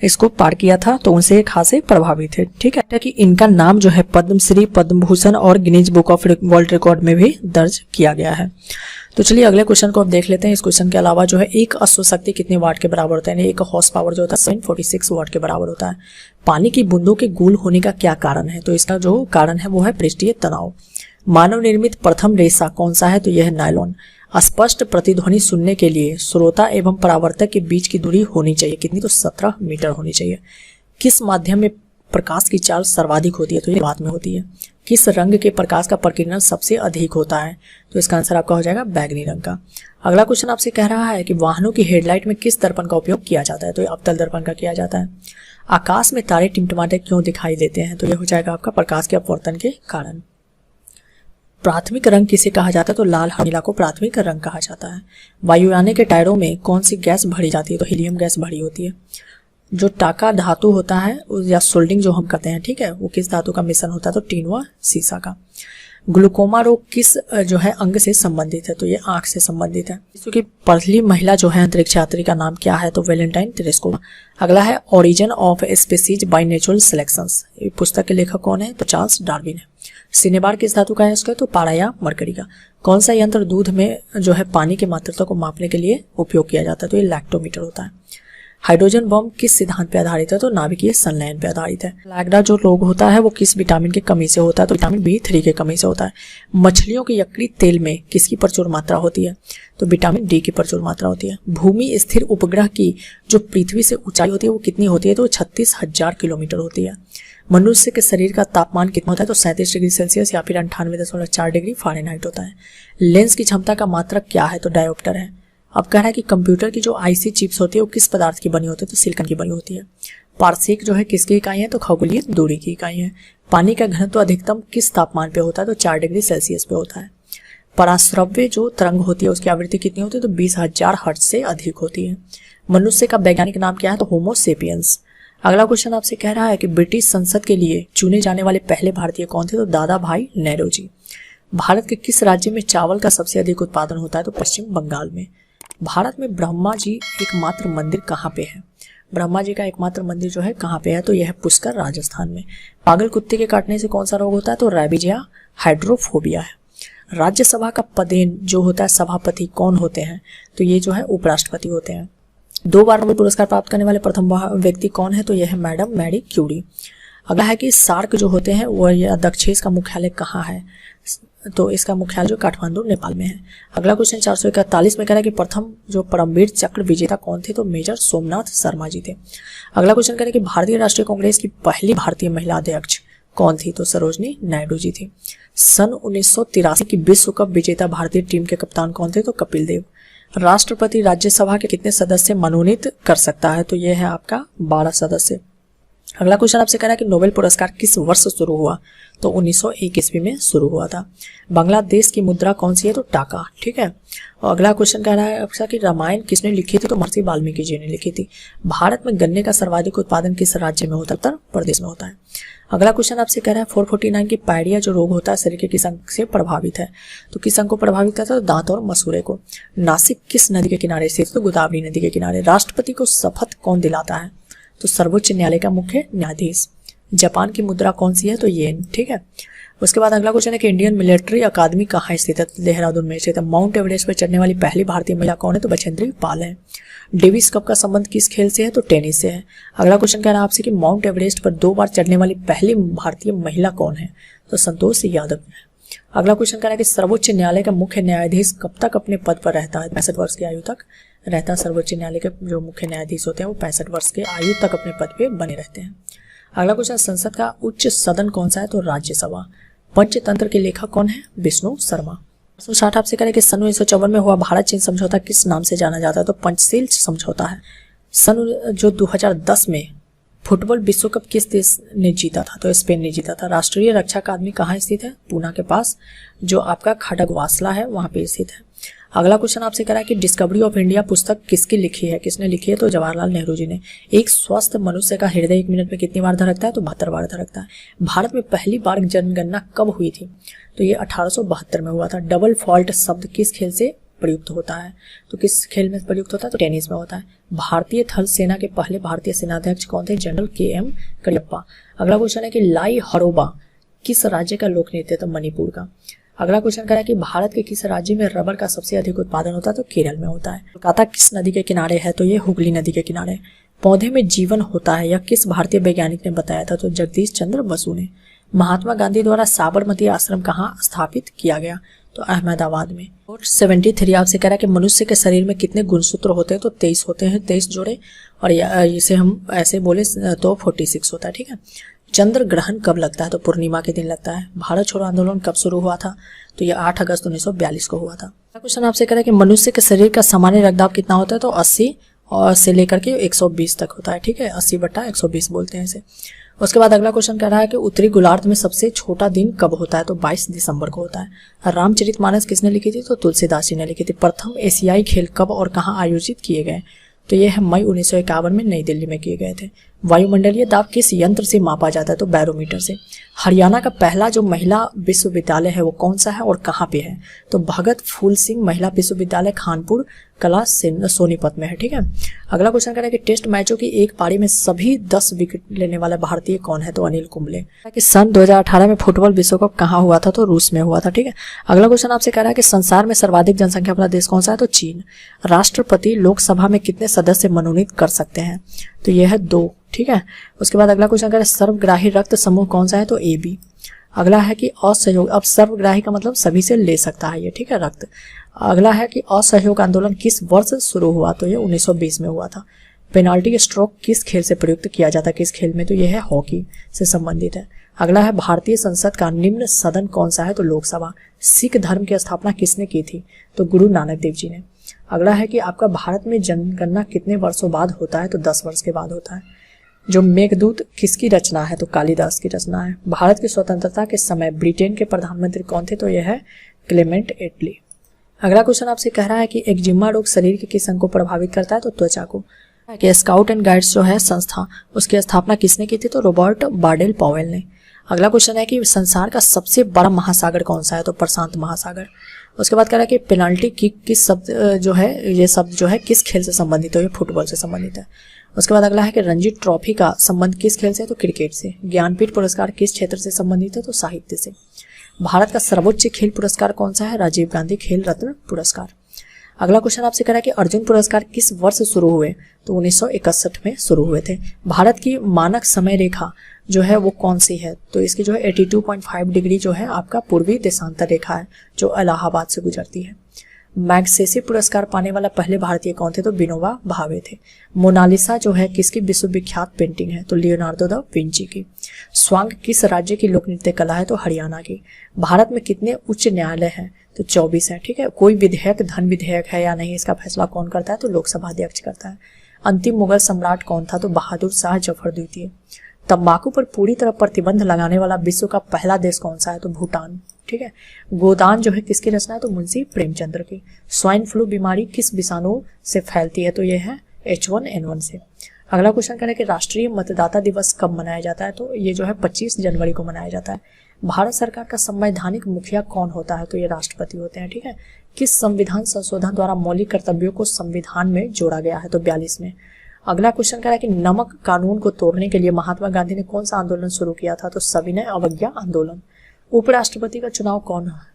S1: इसको पार किया था, तो उनसे खासे प्रभावित थे। ठीक है, कि इनका नाम जो है पद्मश्री, पद्म भूषण और Guinness book of world record में भी दर्ज किया गया है। तो चलिए अगले क्वेश्चन को अब देख लेते हैं। इस क्वेश्चन के अलावा जो है एक अश्वशक्ति कितने वाट के बराबर होता है? एक हॉर्स पावर जो होता है 746 वाट के बराबर होता है। पानी की बूंदों के गोल होने का क्या कारण है? तो इसका जो कारण है वो है पृष्ठीय तनाव। मानव निर्मित प्रथम रेशा कौन सा है? तो यह है नायलॉन। स्पष्ट प्रतिध्वनि सुनने के लिए श्रोता एवं परावर्तक के बीच की दूरी होनी चाहिए कितनी? तो 17 मीटर होनी चाहिए। किस माध्यम में प्रकाश की चाल सर्वाधिक होती है? तो ये बात में होती है। किस रंग के प्रकाश का प्रकीर्णन सबसे अधिक होता है? तो इसका आंसर आपका हो जाएगा बैगनी रंग का। अगला क्वेश्चन आपसे कह रहा है कि वाहनों की हेडलाइट में किस दर्पण का उपयोग किया जाता है? तो ये अवतल दर्पण का किया जाता है। आकाश में तारे टिमटिमाते क्यों दिखाई देते हैं? तो यह हो जाएगा आपका प्रकाश के अपवर्तन के कारण। प्राथमिक रंग किसे कहा जाता है? तो लाल नीला को प्राथमिक रंग कहा जाता है। वायुयान के टायरों में कौन सी गैस भरी जाती है? तो हीलियम गैस भरी होती है। जो टाका धातु होता है या सोल्डिंग जो हम कहते हैं, ठीक है, वो किस धातु का मिश्रण होता है? तो टीन व सीसा का। ग्लूकोमा रोग किस जो है अंग से संबंधित है? तो ये आंख से संबंधित है। विश्व की पहली महिला जो है अंतरिक्ष यात्री का नाम क्या है? तो वैलेंटाइन तेरेस्को। अगला है origin of species by natural selections. ये पुस्तक के लेखक कौन है? तो चार्ल्स डार्विन है। सिनेबार किस धातु का है इसका? तो पारा या मरकरी का। कौन सा यंत्र दूध में जो है पानी की मात्रा को मापने के लिए उपयोग किया जाता है? तो ये लैक्टोमीटर होता है। हाइड्रोजन बम किस सिद्धांत पे आधारित है? तो नाभिकीय संलयन पे आधारित है। लैग्रा जो रोग होता है वो किस विटामिन की कमी से होता है? तो विटामिन B3 की कमी से होता है। मछलियों के यकृत तेल में किसकी प्रचुर मात्रा होती है? तो विटामिन D की प्रचुर मात्रा होती है। भूमि स्थिर उपग्रह की जो पृथ्वी से ऊंचाई होती है वो कितनी होती है? तो 36,000 किलोमीटर होती है। मनुष्य के शरीर का तापमान कितना होता है? तो 37 डिग्री सेल्सियस या फिर 98.4 डिग्री फ़ारेनहाइट होता है। लेंस की क्षमता का मात्रक क्या है? तो डायोप्टर है। अब कह रहा है कि कंप्यूटर की जो आईसी चिप्स होती है वो किस पदार्थ की बनी होती है? तो सिलिकॉन की बनी होती है। पारसेक जो है किसकी इकाई है? तो खगोलीय दूरी की इकाई है। पानी का घनत्व अधिकतम किस तापमान पे होता है? तो 4 डिग्री सेल्सियस पे होता है। पराश्रव्य जो तरंग होती है उसकी आवृत्ति कितनी होती है? तो 20,000 हर्ट्ज से अधिक होती है। मनुष्य का वैज्ञानिक नाम क्या है? तो होमो सेपियंस। अगला क्वेश्चन आपसे कह रहा है कि ब्रिटिश संसद के लिए चुने जाने वाले पहले भारतीय कौन थे? तो दादा भाई नेहरूजी। भारत के किस राज्य में चावल का सबसे अधिक उत्पादन होता है? तो पश्चिम बंगाल में। भारत में ब्रह्मा जी एकमात्र मंदिर कहाँ पे है? ब्रह्मा जी का एकमात्र मंदिर जो है कहाँ पे है? तो यह है पुष्कर, राजस्थान में। पागल कुत्ते के काटने से कौन सा रोग होता है? तो रैबीज या हाइड्रोफोबिया है। राज्यसभा का पदेन जो होता है सभापति कौन होते हैं? तो ये जो है उपराष्ट्रपति होते हैं। 2 बार नोबेल पुरस्कार प्राप्त करने वाले प्रथम व्यक्ति कौन है? तो यह है मैडम मैरी क्यूरी। अगला है कि सार्क जो होते हैं वो या दक्षेस का मुख्यालय कहाँ है, तो इसका मुख्यालय जो काठमांडू नेपाल में है। अगला क्वेश्चन 441 में कह रहा है कि प्रथम जो परमवीर चक्र विजेता कौन थे, तो मेजर सोमनाथ शर्मा जी थे। अगला क्वेश्चन कह रहा है कि भारतीय राष्ट्रीय कांग्रेस की पहली भारतीय महिला अध्यक्ष कौन थी, तो सरोजनी नायडू जी थी। सन 1983 की विश्व कप विजेता भारतीय टीम के कप्तान कौन थे, तो कपिल देव। राष्ट्रपति राज्यसभा के कितने सदस्य मनोनीत कर सकता है, तो यह है आपका 12 सदस्य। अगला क्वेश्चन आपसे कह रहा है कि नोबेल पुरस्कार किस वर्ष शुरू हुआ, तो 1901 ईस्वी में शुरू हुआ था। बांग्लादेश की मुद्रा कौन सी है, तो टाका, ठीक है। और अगला क्वेश्चन कह रहा है आपसे कि रामायण किसने लिखी थी, तो महर्षि वाल्मीकि जी ने लिखी थी। भारत में गन्ने का सर्वाधिक उत्पादन किस राज्य में होता है, उत्तर प्रदेश में होता है। अगला क्वेश्चन आपसे कह रहा है 449 की पायरिया जो रोग होता है शरीर के किस अंग से प्रभावित है, तो किस अंग को प्रभावित करता है, तो दांत और मसूड़े को। नासिक किस नदी के किनारे स्थित, तो गोदावरी नदी के किनारे। राष्ट्रपति को शपथ कौन दिलाता है, तो सर्वोच्च न्यायालय का मुख्य न्यायाधीश। जापान की मुद्रा कौन सी है, तो येन, ठीक है। उसके बाद अगला क्वेश्चन है कि इंडियन मिलिट्री अकादमी कहाँ स्थित है, देहरादून में स्थित है। माउंट एवरेस्ट पर चढ़ने वाली पहली भारतीय महिला कौन है, तो बछेंद्री पाल है। डेविस कप का संबंध किस खेल से है, तो टेनिस से है। अगला क्वेश्चन कह रहा है आपसे कि माउंट एवरेस्ट पर 2 बार चढ़ने वाली पहली भारतीय महिला कौन है, तो संतोष यादव है। अगला क्वेश्चन कह रहा है कि सर्वोच्च न्यायालय का मुख्य न्यायाधीश कब तक अपने पद पर रहता है, 65 वर्ष की आयु तक रहता है। सर्वोच्च न्यायालय के जो मुख्य न्यायाधीश होते हैं वो 65 वर्ष की आयु तक अपने पद पे बने रहते हैं। अगला क्वेश्चन संसद का उच्च सदन कौन सा है, तो राज्यसभा। पंचतंत्र के लेखक कौन है, विष्णु शर्मा। 60 आपसे करें कि सन 1954 में हुआ भारत चीन समझौता किस नाम से जाना जाता है, तो पंचशील समझौता है। सन जो 2010 में फुटबॉल विश्व कप किस देश ने जीता था, तो स्पेन ने जीता था। राष्ट्रीय रक्षा अकादमी कहाँ स्थित है, पूना के पास जो आपका खड़गवासला है वहां पे स्थित है। अगला क्वेश्चन आपसे करा है कि डिस्कवरी ऑफ इंडिया पुस्तक किसकी लिखी है, किसने लिखी है, तो जवाहरलाल नेहरू जी ने। एक स्वस्थ मनुष्य का हृदय 1 मिनट में कितनी बार धड़कता है, तो 72 बार धड़कता है। भारत में पहली बार जनगणना कब हुई थी, तो ये 1872 में हुआ था। डबल फॉल्ट शब्द किस खेल से प्रयुक्त होता है, तो किस खेल में प्रयुक्त होता है, तो टेनिस में होता है। भारतीय थल सेना के पहले भारतीय सेनाध्यक्ष कौन थे, जनरल KM करियप्पा। अगला क्वेश्चन है कि लाई हरोबा किस राज्य का लोक नृत्य, तो मणिपुर का। अगला क्वेश्चन कह रहा है कि भारत के किस राज्य में रबर का सबसे अधिक उत्पादन होता है, तो केरल में होता है। कोलकाता किस नदी के किनारे है, तो ये हुगली नदी के किनारे। पौधे में जीवन होता है यह किस भारतीय वैज्ञानिक ने बताया था, तो जगदीश चंद्र बसु ने। महात्मा गांधी द्वारा साबरमती आश्रम कहाँ स्थापित किया गया, तो अहमदाबाद में। 73 आपसे कह रहा है कि मनुष्य के शरीर में कितने गुणसूत्र होते हैं, तो 23 होते हैं, 23 जोड़े। और इसे हम ऐसे बोले तो 46 होता है, ठीक है। चंद्र ग्रहण कब लगता है, तो पूर्णिमा के दिन लगता है। भारत छोड़ो आंदोलन कब शुरू हुआ था, तो यह 8 अगस्त 1942 को हुआ था। क्वेश्चन आपसे कह रहा है कि मनुष्य के शरीर का सामान्य रक्तदाब कितना होता है, तो 80 और से लेकर के 120 तक होता है, ठीक है। 80/120 बोलते हैं इसे। उसके बाद अगला क्वेश्चन कह रहा है कि उत्तरी गोलार्ध में सबसे छोटा दिन कब होता है, तो 22 दिसंबर को होता है। रामचरितमानस किसने लिखी थी, तो तुलसीदास जी ने लिखी थी। प्रथम एशियाई खेल कब और कहाँ आयोजित किए गए, तो यह है मई 1951 में नई दिल्ली में किए गए थे। वायुमंडलीय दाब किस यंत्र से मापा जाता है, तो बैरोमीटर से। हरियाणा का पहला जो महिला विश्वविद्यालय है वो कौन सा है और कहाँ पे है, तो भगत फूल सिंह महिला विश्वविद्यालय खानपुर कला सोनीपत में है, ठीक है। अगला क्वेश्चन कह रहा है कि टेस्ट मैचों की एक पारी में सभी 10 विकेट लेने वाला भारतीय कौन है, तो अनिल कुंबले। कि सन 2018 में फुटबॉल विश्व कप कहाँ हुआ था, तो रूस में हुआ था, ठीक है। अगला क्वेश्चन आपसे कह रहा है कि संसार में सर्वाधिक जनसंख्या वाला देश कौन सा है, तो चीन। राष्ट्रपति लोकसभा में कितने सदस्य मनोनीत कर सकते हैं, तो यह है 2, ठीक है। उसके बाद अगला क्वेश्चन कह रहा है सर्वग्राही रक्त समूह कौन सा है, तो AB। अगला है कि असहयोग, अब सर्वग्राही का मतलब सभी से ले सकता है ये, ठीक है, रक्त। अगला है कि असहयोग आंदोलन किस वर्ष शुरू हुआ, तो ये 1920 में हुआ था। पेनाल्टी स्ट्रोक किस खेल से प्रयुक्त किया जाता है, किस खेल में, तो यह है हॉकी से संबंधित है। अगला है भारतीय संसद का निम्न सदन कौन सा है, तो लोकसभा। सिख धर्म की स्थापना किसने की थी, तो गुरु नानक देव जी ने। अगला है कि आपका भारत में जनगणना कितने वर्षों बाद होता है, तो 10 वर्ष के बाद होता है। जो मेघदूत किसकी रचना है, तो कालिदास की रचना है। भारत की स्वतंत्रता के समय ब्रिटेन के प्रधानमंत्री कौन थे, तो यह है क्लेमेंट एटली। अगला क्वेश्चन आपसे कह रहा है कि एक्जिमा रोग शरीर के किस अंग को प्रभावित करता है, तो त्वचा को। कि स्काउट एंड गाइड्स जो है संस्था उसकी स्थापना किसने की थी, तो रॉबर्ट बार्डेल पॉवेल ने। अगला क्वेश्चन है कि संसार का सबसे बड़ा महासागर कौन सा है, तो प्रशांत महासागर। उसके बाद कह रहा है कि पेनाल्टी किक किस शब्द जो है, ये शब्द जो है किस खेल से संबंधित है, ये फुटबॉल से संबंधित है। उसके बाद अगला है कि रणजी ट्रॉफी का संबंध किस खेल से, तो क्रिकेट से। ज्ञानपीठ पुरस्कार किस क्षेत्र से संबंधित है, तो साहित्य से। भारत का सर्वोच्च खेल पुरस्कार कौन सा है, राजीव गांधी खेल रत्न पुरस्कार। अगला क्वेश्चन आपसे करा कि अर्जुन पुरस्कार किस वर्ष शुरू हुए, तो 1961 में शुरू हुए थे। भारत की मानक समय रेखा जो है वो कौन सी है, तो इसकी जो है 82.5 डिग्री जो है आपका पूर्वी देशांतर रेखा है जो इलाहाबाद से गुजरती है। मैग्सेसे पुरस्कार पाने वाला पहले भारतीय कौन थे, तो विनोबा भावे थे। मोनालिसा जो है किसकी विश्वविख्यात पेंटिंग है, तो लियोनार्डो दा विंची की। स्वांग किस राज्य की लोक नृत्य कला है, तो हरियाणा की। भारत में कितने उच्च न्यायालय हैं, तो 24 है। ठीक है, कोई विधेयक धन विधेयक है या नहीं, इसका फैसला कौन करता है, तो लोकसभा अध्यक्ष करता है। अंतिम मुगल सम्राट कौन था, तो बहादुर शाह जफर द्वितीय। तंबाकू पर पूरी तरह प्रतिबंध लगाने वाला विश्व का पहला देश कौन सा है, तो भूटान। ठीक है, गोदान जो है किसकी रचना है, तो मुंशी प्रेमचंद्र की। स्वाइन फ्लू बीमारी किस विषाणु से फैलती है, तो यह है H1N1 से। अगला क्वेश्चन करें कि राष्ट्रीय मतदाता दिवस कब मनाया जाता है, तो ये जो है 25 जनवरी को मनाया जाता है। भारत सरकार का संवैधानिक मुखिया कौन होता है, तो ये राष्ट्रपति होते हैं। ठीक है, किस संविधान संशोधन द्वारा मौलिक कर्तव्यों को संविधान में जोड़ा गया है, तो 42 में। अगला क्वेश्चन कह रहा है कि नमक कानून को तोड़ने के लिए महात्मा गांधी ने कौन सा आंदोलन शुरू किया था, तो सविनय अवज्ञा आंदोलन। उपराष्ट्रपति का चुनाव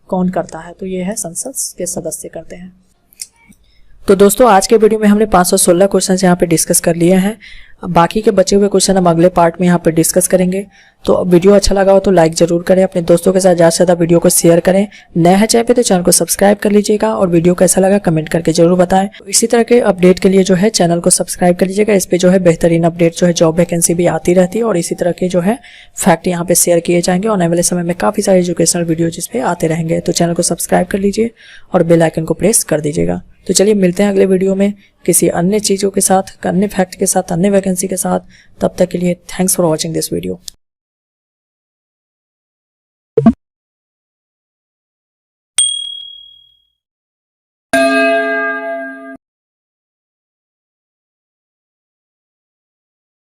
S1: कौन करता है, तो ये है संसद के सदस्य करते हैं। तो दोस्तों आज के वीडियो में हमने 516 क्वेश्चन यहाँ पे डिस्कस कर लिए हैं। बाकी के बचे हुए क्वेश्चन हम अगले पार्ट में यहाँ पे डिस्कस करेंगे। तो वीडियो अच्छा लगा हो तो लाइक जरूर करें, अपने दोस्तों के साथ ज़्यादा से ज़्यादा वीडियो को शेयर करें। नया है चैनल पे तो चैनल को सब्सक्राइब कर लीजिएगा और वीडियो कैसा लगा कमेंट करके जरूर बताएं। इसी तरह के अपडेट के लिए जो है चैनल को सब्सक्राइब कर लीजिएगा। इस पे जो है बेहतरीन अपडेट जो है जॉब वैकेंसी भी आती रहती है और इसी तरह के जो है फैक्ट यहाँ पे शेयर किए जाएंगे। और आने वाले समय में काफ़ी सारे एजुकेशनल वीडियो जिस पे आते रहेंगे। तो चैनल को सब्सक्राइब कर लीजिए और बेल आइकन को प्रेस कर दीजिएगा। तो चलिए मिलते हैं अगले वीडियो में किसी अन्य चीज़ों के साथ, अन्य फैक्ट के साथ, अन्य वैकेंसी के साथ। तब तक के लिए thanks for watching this video.